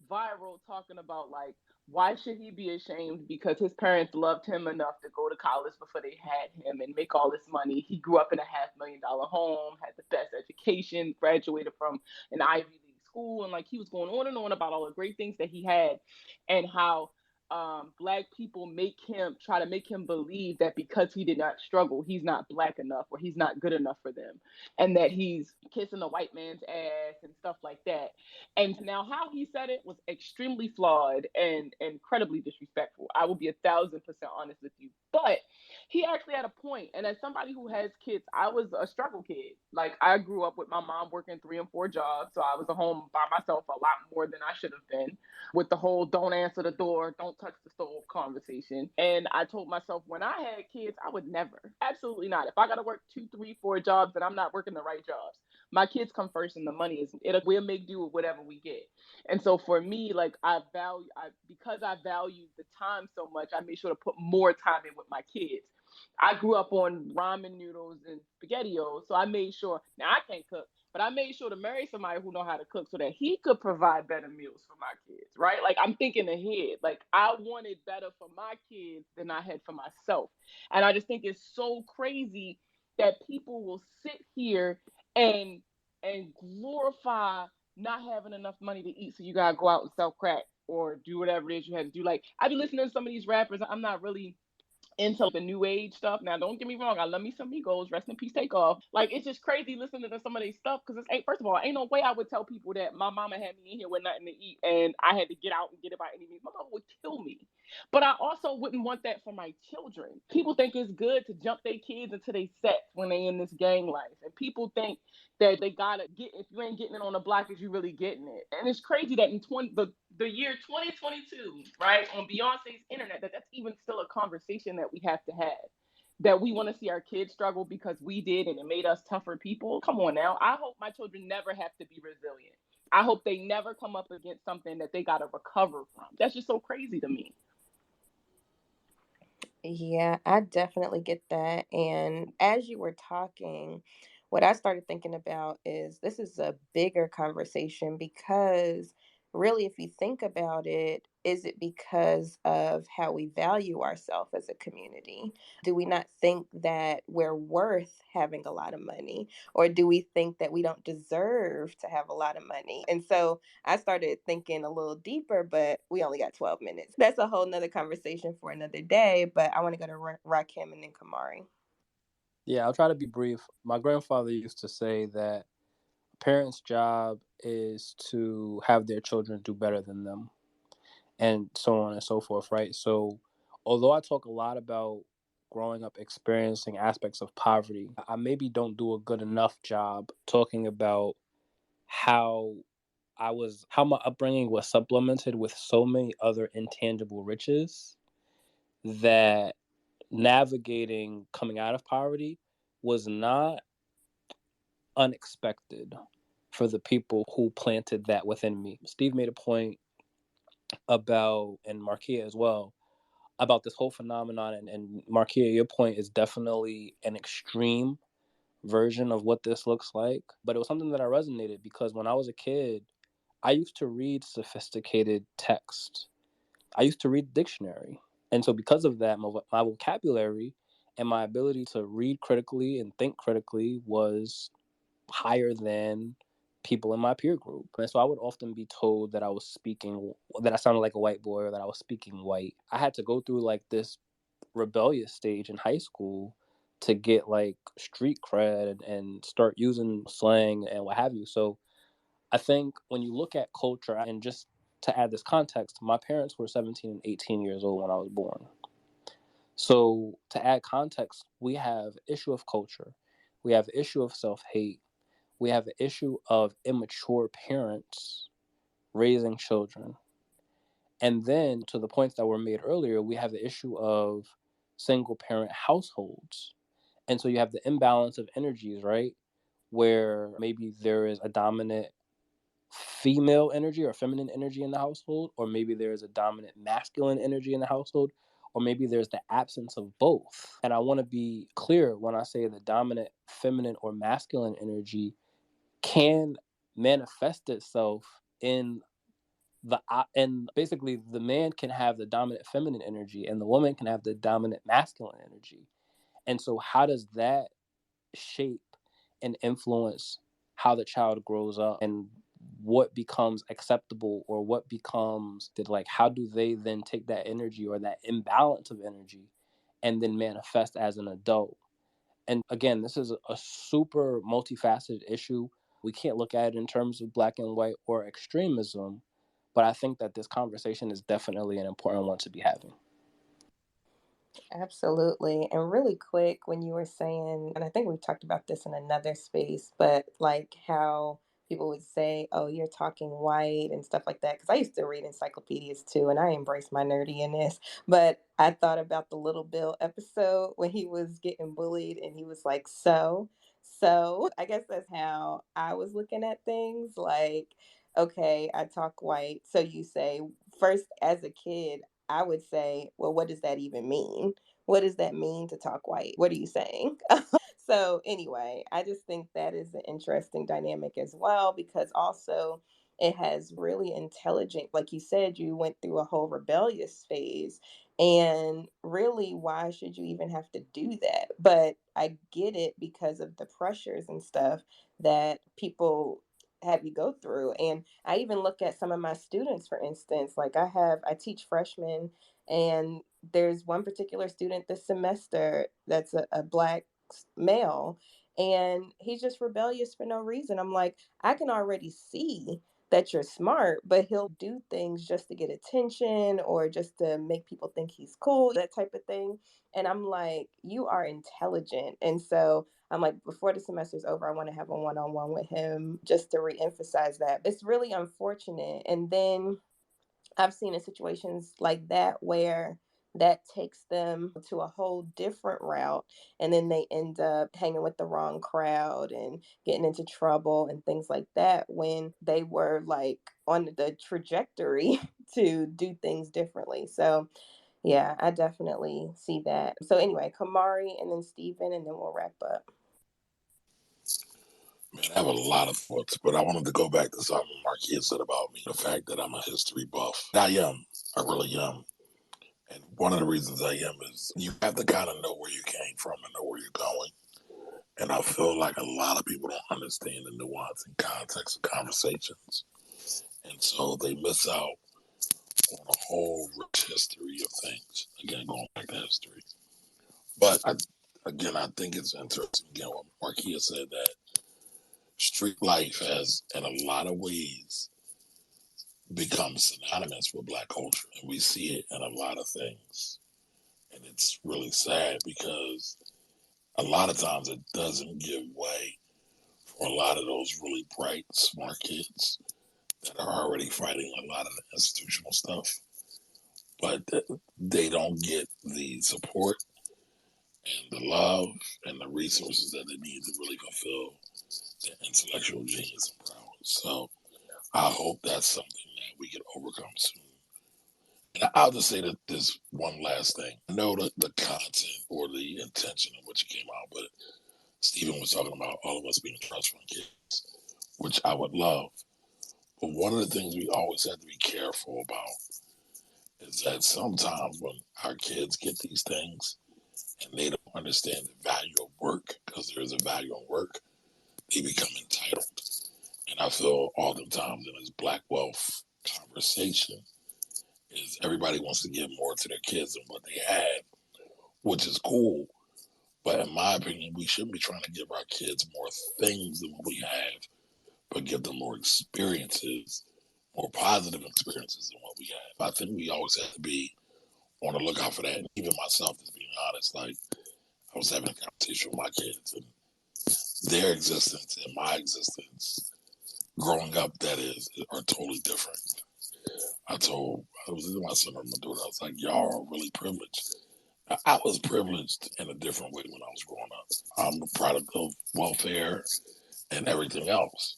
viral talking about like why should he be ashamed because his parents loved him enough to go to college before they had him and make all this money. He grew up in a $500,000 home, had the best education, graduated from an Ivy League school, and like he was going on and on about all the great things that he had and how Black people try to make him believe that because he did not struggle, he's not Black enough or he's not good enough for them, and that he's kissing the white man's ass and stuff like that. And now how he said it was extremely flawed and incredibly disrespectful. I will be 1,000% honest with you. But he actually had a point. And as somebody who has kids, I was a struggle kid. Like I grew up with my mom working 3 and 4 jobs. So I was at home by myself a lot more than I should have been with the whole don't answer the door, don't touch the stove conversation. And I told myself when I had kids, I would never, absolutely not. If I got to work 2, 3, 4 jobs, then I'm not working the right jobs. My kids come first and the money we'll make do with whatever we get. And so for me, like because I value the time so much, I made sure to put more time in with my kids. I grew up on ramen noodles and spaghettios, so I made sure. Now I can't cook, but I made sure to marry somebody who know how to cook so that he could provide better meals for my kids, right? Like I'm thinking ahead. Like I wanted better for my kids than I had for myself, and I just think it's so crazy that people will sit here and glorify not having enough money to eat, so you gotta go out and sell crack or do whatever it is you had to do. Like I be listening to some of these rappers. I'm not really into the new age stuff. Now, don't get me wrong, I love me some Migos, rest in peace, take off. Like, it's just crazy listening to some of these stuff because first of all, ain't no way I would tell people that my mama had me in here with nothing to eat and I had to get out and get it by any means. My mama would kill me. But I also wouldn't want that for my children. People think it's good to jump their kids into their sets when they in this gang life. And people think that they gotta get, if you ain't getting it on the block, is you really getting it? And it's crazy that in the year 2022, right, on Beyonce's internet, that's even still a conversation that we have to have. That we want to see our kids struggle because we did and it made us tougher people. Come on now. I hope my children never have to be resilient. I hope they never come up against something that they got to recover from. That's just so crazy to me. Yeah, I definitely get that. And as you were talking, what I started thinking about is this is a bigger conversation because really, if you think about it, is it because of how we value ourselves as a community? Do we not think that we're worth having a lot of money? Or do we think that we don't deserve to have a lot of money? And so I started thinking a little deeper, but we only got 12 minutes. That's a whole nother conversation for another day. But I want to go to Rakim and then Camari. Yeah, I'll try to be brief. My grandfather used to say that a parent's job is to have their children do better than them, and so on and so forth, right? So, although I talk a lot about growing up experiencing aspects of poverty, I maybe don't do a good enough job talking about how how my upbringing was supplemented with so many other intangible riches that navigating coming out of poverty was not unexpected for the people who planted that within me. Steve made a point about, and Markia as well, about this whole phenomenon. And Markia, your point is definitely an extreme version of what this looks like. But it was something that I resonated because when I was a kid, I used to read sophisticated text. I used to read the dictionary. And so because of that, my vocabulary and my ability to read critically and think critically was higher than people in my peer group. And so I would often be told that that I sounded like a white boy or that I was speaking white. I had to go through like this rebellious stage in high school to get like street cred and start using slang and what have you. So I think when you look at culture and just To add this context, my parents were 17 and 18 years old when I was born. So to add context, we have issue of culture, we have issue of self-hate, we have an issue of immature parents raising children. And then to the points that were made earlier, we have the issue of single parent households. And so you have the imbalance of energies, right? Where maybe there is a dominant female energy or feminine energy in the household, or maybe there is a dominant masculine energy in the household, or maybe there's the absence of both. And I want to be clear when I say the dominant feminine or masculine energy can manifest itself in and basically the man can have the dominant feminine energy and the woman can have the dominant masculine energy. And so how does that shape and influence how the child grows up and what becomes acceptable or what becomes like, how do they then take that energy or that imbalance of energy and then manifest as an adult? And again, this is a super multifaceted issue. We can't look at it in terms of black and white or extremism, but I think that this conversation is definitely an important one to be having. Absolutely. And really quick, when you were saying, and I think we've talked about this in another space, but like how people would say, oh, you're talking white and stuff like that. Because I used to read encyclopedias too, and I embrace my nerdiness. But I thought about the Little Bill episode when he was getting bullied and he was like, so I guess that's how I was looking at things. Like, okay, I talk white. So you say, first, as a kid, I would say, well, what does that even mean? What does that mean to talk white? What are you saying? So, anyway, I just think that is an interesting dynamic as well, because also it has really intelligent, like you said, you went through a whole rebellious phase. And really, why should you even have to do that? But I get it because of the pressures and stuff that people have you go through. And I even look at some of my students, for instance, like I teach freshmen, and there's one particular student this semester that's a black male, and he's just rebellious for no reason. I'm like, I can already see that you're smart, but he'll do things just to get attention or just to make people think he's cool, that type of thing. And I'm like, you are intelligent. And so I'm like, before the semester's over, I want to have a one-on-one with him just to reemphasize that. It's really unfortunate. And then I've seen in situations like that where that takes them to a whole different route, and then they end up hanging with the wrong crowd and getting into trouble and things like that when they were like on the trajectory to do things differently. So yeah, I definitely see that. So anyway, Camari and then Steven, and then we'll wrap up. Man, I have a lot of thoughts, but I wanted to go back to something Markia said about me. The fact that I'm a history buff. I am. I really am. And one of the reasons I am is you have to kind of know where you came from and know where you're going. And I feel like a lot of people don't understand the nuance and context of conversations. And so they miss out on a whole rich history of things. Again, going back to history. But I think it's interesting, again, what Markia said, that street life has, in a lot of ways, become synonymous with black culture. And we see it in a lot of things. And it's really sad because a lot of times it doesn't give way for a lot of those really bright, smart kids that are already fighting a lot of the institutional stuff. But they don't get the support and the love and the resources that they need to really fulfill their intellectual genius and prowess. So I hope that's something that we can overcome soon. And I'll just say that this one last thing. I know that the content or the intention of what you came out, but Stephen was talking about all of us being trust fund kids, which I would love. But one of the things we always have to be careful about is that sometimes when our kids get these things and they don't understand the value of work, because there is a value in work, they become entitled. And I feel oftentimes in this black wealth conversation is everybody wants to give more to their kids than what they have, which is cool. But in my opinion, we shouldn't be trying to give our kids more things than what we have, but give them more experiences more positive experiences than what we have. I think we always have to be on the lookout for that. And even myself, to be honest, like I was having a conversation with my kids and their existence and my existence growing up, that is, are totally different. I was with my son and my daughter, I was like, y'all are really privileged. I was privileged in a different way when I was growing up. I'm a product of welfare and everything else.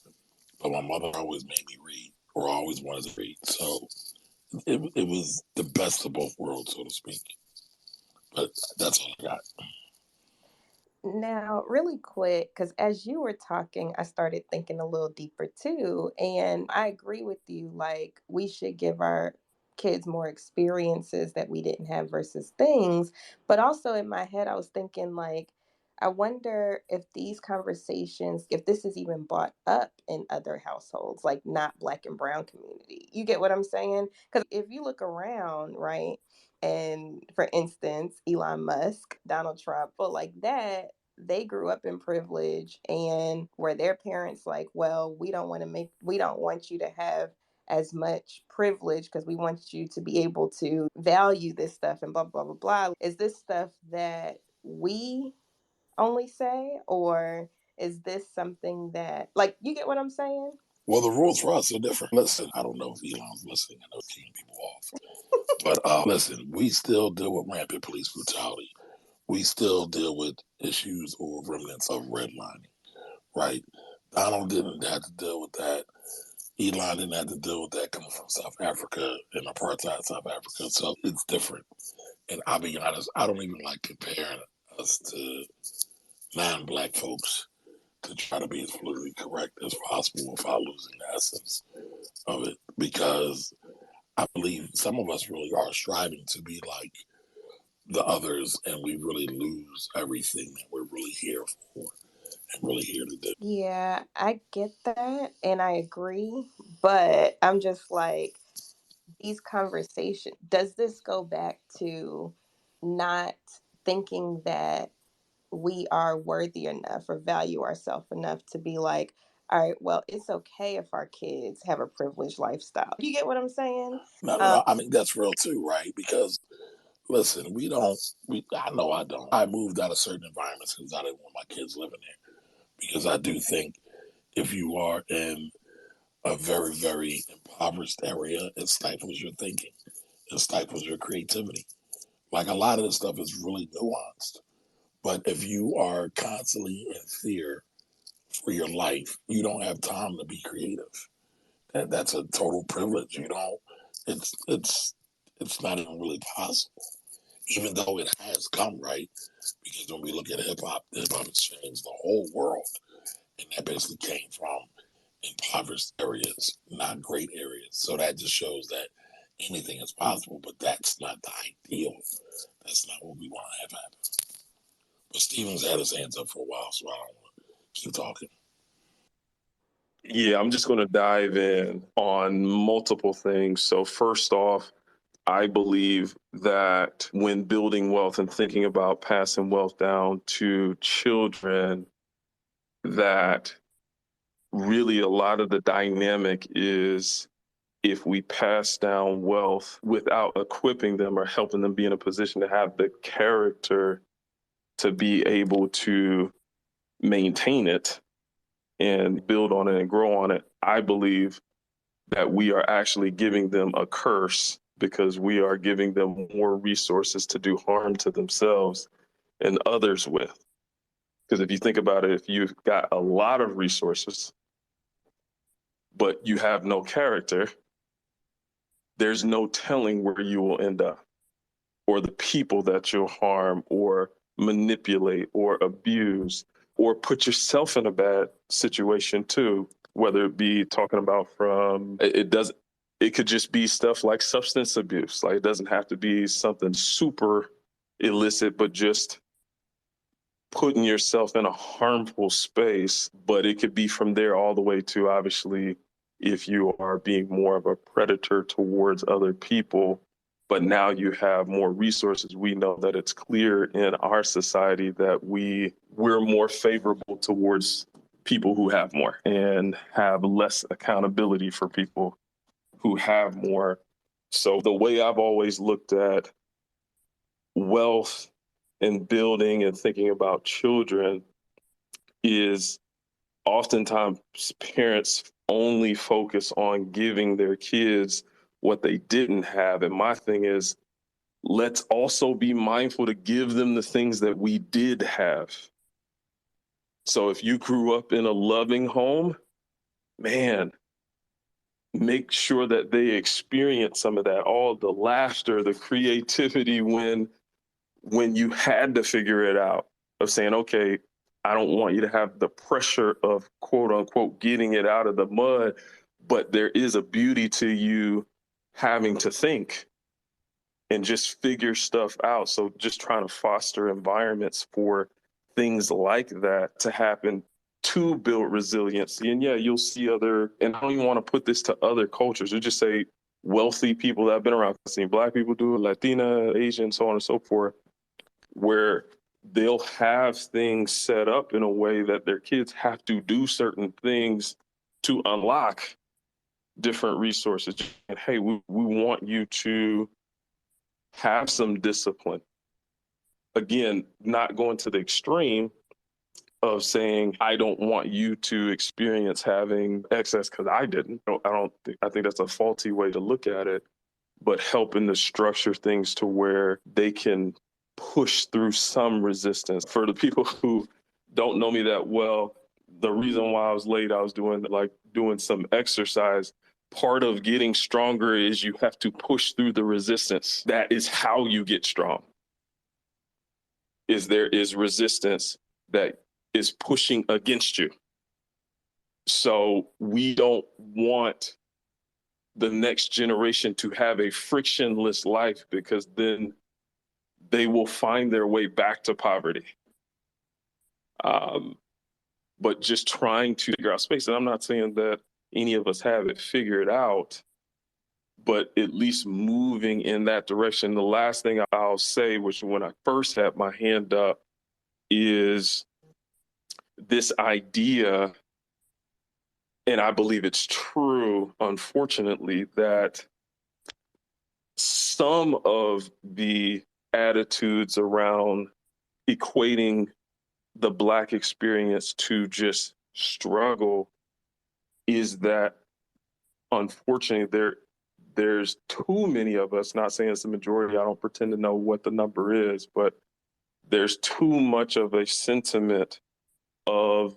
But my mother always made me read, or always wanted to read. So it was the best of both worlds, so to speak. But that's all I got. Now, really quick, because as you were talking, I started thinking a little deeper too. And I agree with you. Like, we should give our kids more experiences that we didn't have versus things. But also in my head, I was thinking, like, I wonder if these conversations, if this is even brought up in other households, like not Black and Brown community. You get what I'm saying? Because if you look around, right? And for instance, Elon Musk, Donald Trump, but like that, they grew up in privilege and where their parents like, well, we don't want you to have as much privilege because we want you to be able to value this stuff and blah, blah, blah, blah. Is this stuff that we only say, or is this something that, like, you get what I'm saying? Well, the rules for us are different. Listen, I don't know if Elon's listening. I know he's kicking people off. But listen, we still deal with rampant police brutality. We still deal with issues or remnants of redlining, right? Donald didn't have to deal with that. Elon didn't have to deal with that coming from South Africa and apartheid South Africa. So it's different. And I'll be honest, I don't even like comparing us to non-Black folks to try to be as politically correct as possible without losing the essence of it. Because I believe some of us really are striving to be like the others, and we really lose everything that we're really here for and really here to do. Yeah, I get that and I agree, but I'm just like, these conversations, does this go back to not thinking that we are worthy enough or value ourselves enough to be like, all right, well, it's okay if our kids have a privileged lifestyle. You get what I'm saying? No, I mean, that's real too, right? Because listen, I know I don't. I moved out of certain environments because I didn't want my kids living there. Because I do think if you are in a very, very impoverished area, it stifles your thinking. It stifles your creativity. Like a lot of this stuff is really nuanced. But if you are constantly in fear for your life, you don't have time to be creative. That's a total privilege. You don't. It's not even really possible. Even though it has come, right? Because when we look at hip hop has changed the whole world, and that basically came from impoverished areas, not great areas. So that just shows that anything is possible, but that's not the ideal. That's not what we want to have happen. But Steven's had his hands up for a while, so I don't want to keep talking. Yeah, I'm just going to dive in on multiple things. So, first off, I believe that when building wealth and thinking about passing wealth down to children, that really a lot of the dynamic is if we pass down wealth without equipping them or helping them be in a position to have the character to be able to maintain it and build on it and grow on it, I believe that we are actually giving them a curse because we are giving them more resources to do harm to themselves and others with. Because if you think about it, if you've got a lot of resources, but you have no character, there's no telling where you will end up or the people that you'll harm or manipulate or abuse or put yourself in a bad situation too, whether it be talking about it could just be stuff like substance abuse. Like it doesn't have to be something super illicit, but just putting yourself in a harmful space. But it could be from there all the way to obviously if you are being more of a predator towards other people, but now you have more resources. We know that it's clear in our society that we're more favorable towards people who have more and have less accountability for people who have more. So the way I've always looked at wealth and building and thinking about children is oftentimes parents only focus on giving their kids what they didn't have. And my thing is, let's also be mindful to give them the things that we did have. So if you grew up in a loving home, man, make sure that they experience some of that, all the laughter, the creativity when you had to figure it out, of saying, okay, I don't want you to have the pressure of quote unquote getting it out of the mud, but there is a beauty to you having to think and just figure stuff out. So just trying to foster environments for things like that to happen to build resiliency. And yeah, you'll see other, and I don't even want to put this to other cultures, or just say wealthy people that have been around. I've seen Black people do it, Latina, Asian, so on and so forth, where they'll have things set up in a way that their kids have to do certain things to unlock different resources. And hey, we want you to have some discipline. Again, not going to the extreme of saying, I don't want you to experience having excess because I didn't. I think that's a faulty way to look at it, but helping to structure things to where they can push through some resistance. For the people who don't know me that well, the reason why I was late, I was doing some exercise. Part of getting stronger is you have to push through the resistance. That is how you get strong. There is resistance that is pushing against you. So we don't want the next generation to have a frictionless life, because then they will find their way back to poverty. But just trying to figure out space. And I'm not saying that any of us have it figured out, but at least moving in that direction. The last thing I'll say, which when I first had my hand up, is this idea, and I believe it's true, unfortunately, that some of the attitudes around equating the Black experience to just struggle is that, unfortunately, there's too many of us, not saying it's the majority, I don't pretend to know what the number is, but there's too much of a sentiment of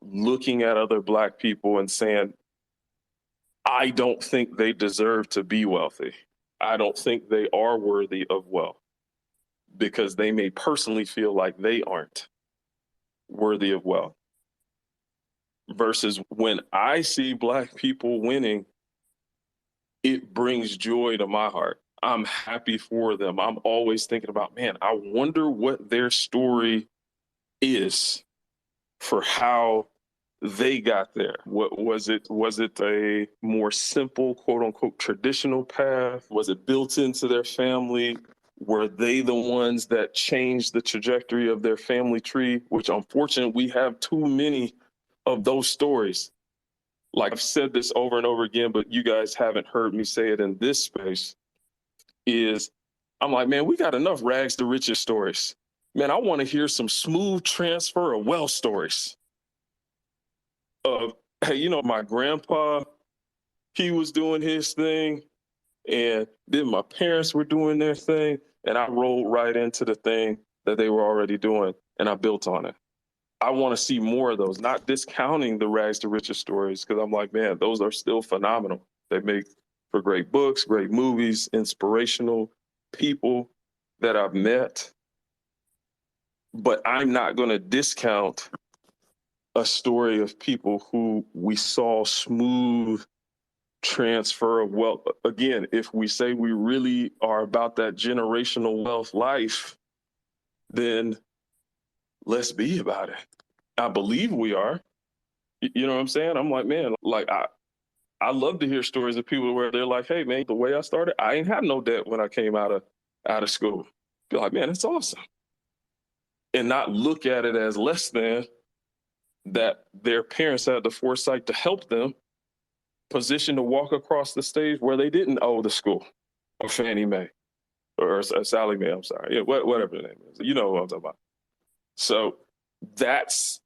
looking at other Black people and saying, I don't think they deserve to be wealthy. I don't think they are worthy of wealth, because they may personally feel like they aren't worthy of wealth. Versus when I see Black people winning, it brings joy to my heart. I'm happy for them. I'm always thinking about, man, I wonder what their story is for how they got there. What was it? Was it a more simple, quote unquote, traditional path? Was it built into their family? Were they the ones that changed the trajectory of their family tree? Which, unfortunately, we have too many of those stories. Like I've said this over and over again, but you guys haven't heard me say it in this space, is I'm like, man, we got enough rags to riches stories. Man, I want to hear some smooth transfer of wealth stories. Of, hey, my grandpa, he was doing his thing, and then my parents were doing their thing, and I rolled right into the thing that they were already doing, and I built on it. I want to see more of those, not discounting the rags to riches stories, because I'm like, man, those are still phenomenal. They make for great books, great movies, inspirational people that I've met. But I'm not going to discount a story of people who we saw smooth transfer of wealth. Again, if we say we really are about that generational wealth life, then let's be about it. I believe we are. You know what I'm saying? I'm like, man, like I love to hear stories of people where they're like, hey man, the way I started, I ain't had no debt when I came out of school. Be like, man, it's awesome. And not look at it as less than, that their parents had the foresight to help them position to walk across the stage where they didn't owe the school or Fannie Mae or Sally Mae, I'm sorry, yeah, whatever the name is. You know what I'm talking about. So that's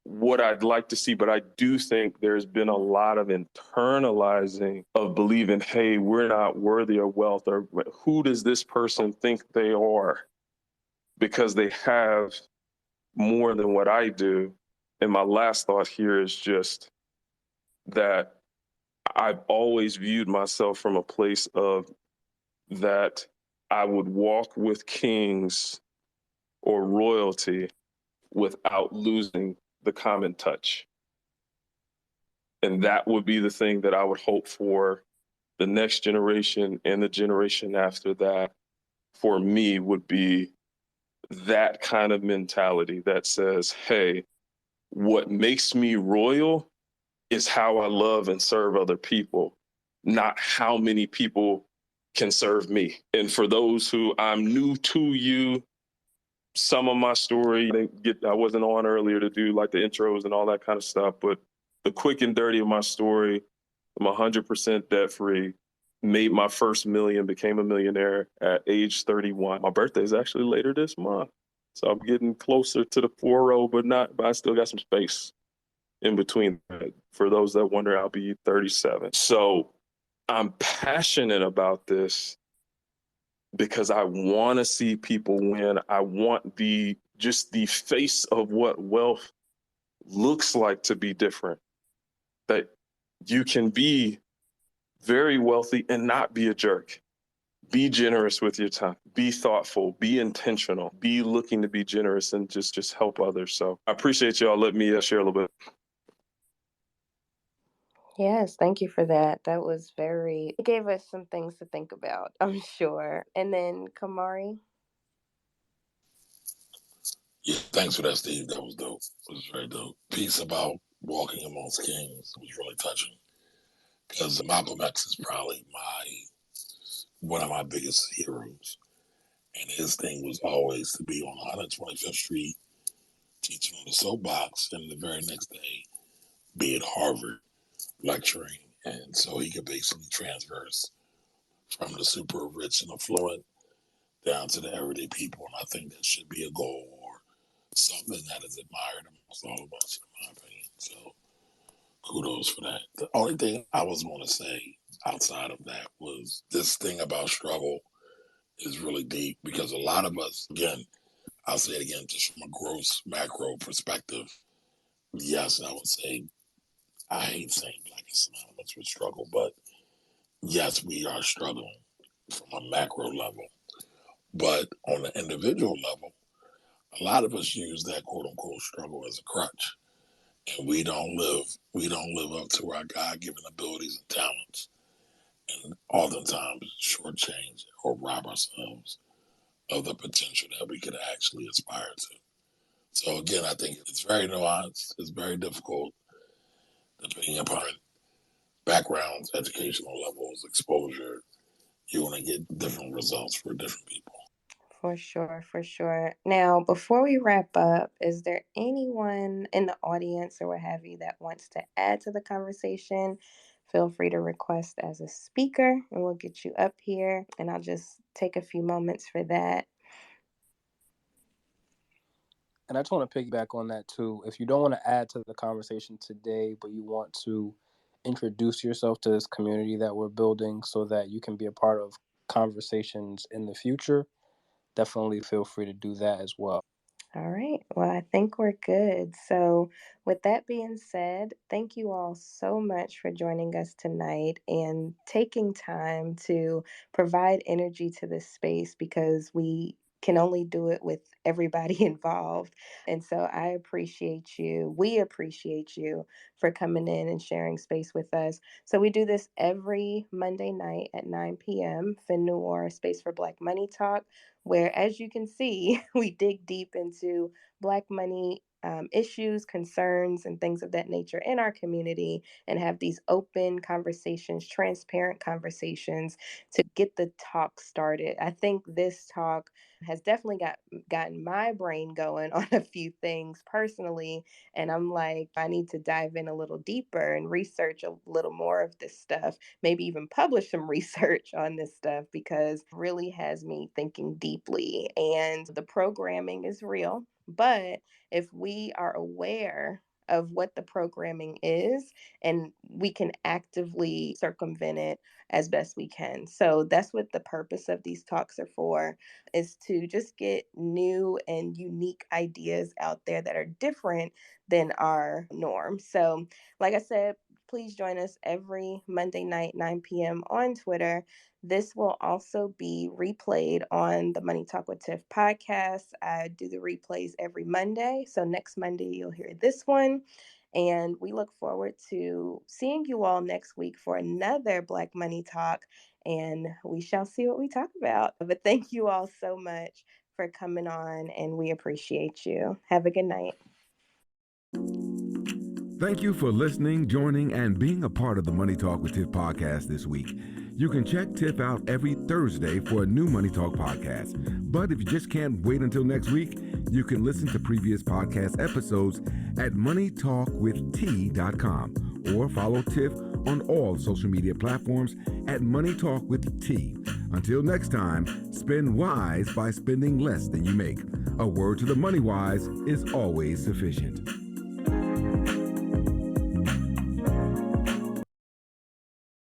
what I'd like to see. But I do think there's been a lot of internalizing of believing, hey, we're not worthy of wealth, or who does this person think they are because they have more than what I do. And my last thought here is just that I've always viewed myself from a place of that I would walk with kings or royalty without losing the common touch. And that would be the thing that I would hope for the next generation and the generation after that, for me, would be that kind of mentality that says, hey, what makes me royal is how I love and serve other people, not how many people can serve me. And for those who I'm new to you, some of my story, I wasn't on earlier to do like the intros and all that kind of stuff, but the quick and dirty of my story, I'm 100% debt free, made my first million, became a millionaire at age 31. My birthday is actually later this month. So I'm getting closer to the 40, but I still got some space in between. For those that wonder, I'll be 37. So I'm passionate about this because I want to see people win. I want the face of what wealth looks like to be different. That you can be very wealthy and not be a jerk. Be generous with your time. Be thoughtful. Be intentional. Be looking to be generous and just help others. So I appreciate y'all letting me share a little bit. Yes, thank you for that. That was it gave us some things to think about, I'm sure. And then Camari. Yeah, thanks for that, Steve. That was dope. It was very dope. Piece about walking amongst kings was really touching because Malcolm X is probably one of my biggest heroes. And his thing was always to be on 125th Street teaching on the soapbox, and the very next day be at Harvard lecturing. And so he could basically transverse from the super rich and affluent down to the everyday people. And I think that should be a goal or something that is admired amongst all of us, in my opinion. So kudos for that. The only thing I was going to say outside of that was this thing about struggle is really deep because a lot of us, again, I'll say it again, just from a gross macro perspective, yes, I would say I hate saying black is synonymous with struggle, but yes, we are struggling from a macro level. But on the individual level, a lot of us use that quote unquote struggle as a crutch. And we don't live up to our God given abilities and talents. And oftentimes shortchange or rob ourselves of the potential that we could actually aspire to. So again, I think it's very nuanced, it's very difficult, depending upon backgrounds, educational levels, exposure, you're going to get different results for different people. For sure, for sure. Now, before we wrap up, is there anyone in the audience or what have you that wants to add to the conversation? Feel free to request as a speaker and we'll get you up here. And I'll just take a few moments for that. And I just want to piggyback on that too. If you don't want to add to the conversation today, but you want to introduce yourself to this community that we're building so that you can be a part of conversations in the future, definitely feel free to do that as well. All right. Well, I think we're good. So, with that being said, thank you all so much for joining us tonight and taking time to provide energy to this space because we can only do it with everybody involved. And so I appreciate you. We appreciate you for coming in and sharing space with us. So we do this every Monday night at 9 p.m. Fin Noir Space for Black Money Talk, where, as you can see, we dig deep into Black money issues, concerns, and things of that nature in our community and have these open conversations, transparent conversations to get the talk started. I think this talk has definitely gotten my brain going on a few things personally. And I'm like, I need to dive in a little deeper and research a little more of this stuff, maybe even publish some research on this stuff because it really has me thinking deeply. And the programming is real, but if we are aware of what the programming is and we can actively circumvent it as best we can. So that's what the purpose of these talks are for, is to just get new and unique ideas out there that are different than our norm. So like I said, please join us every Monday night, 9 p.m. on Twitter. This will also be replayed on the Money Talk with Tiff podcast. I do the replays every Monday. So next Monday, you'll hear this one. And we look forward to seeing you all next week for another Black Money Talk. And we shall see what we talk about. But thank you all so much for coming on, and we appreciate you. Have a good night. Thank you for listening, joining, and being a part of the Money Talk with Tiff podcast this week. You can check Tiff out every Thursday for a new Money Talk podcast. But if you just can't wait until next week, you can listen to previous podcast episodes at moneytalkwitht.com or follow Tiff on all social media platforms at Money Talk with T. Until next time, spend wise by spending less than you make. A word to the money wise is always sufficient.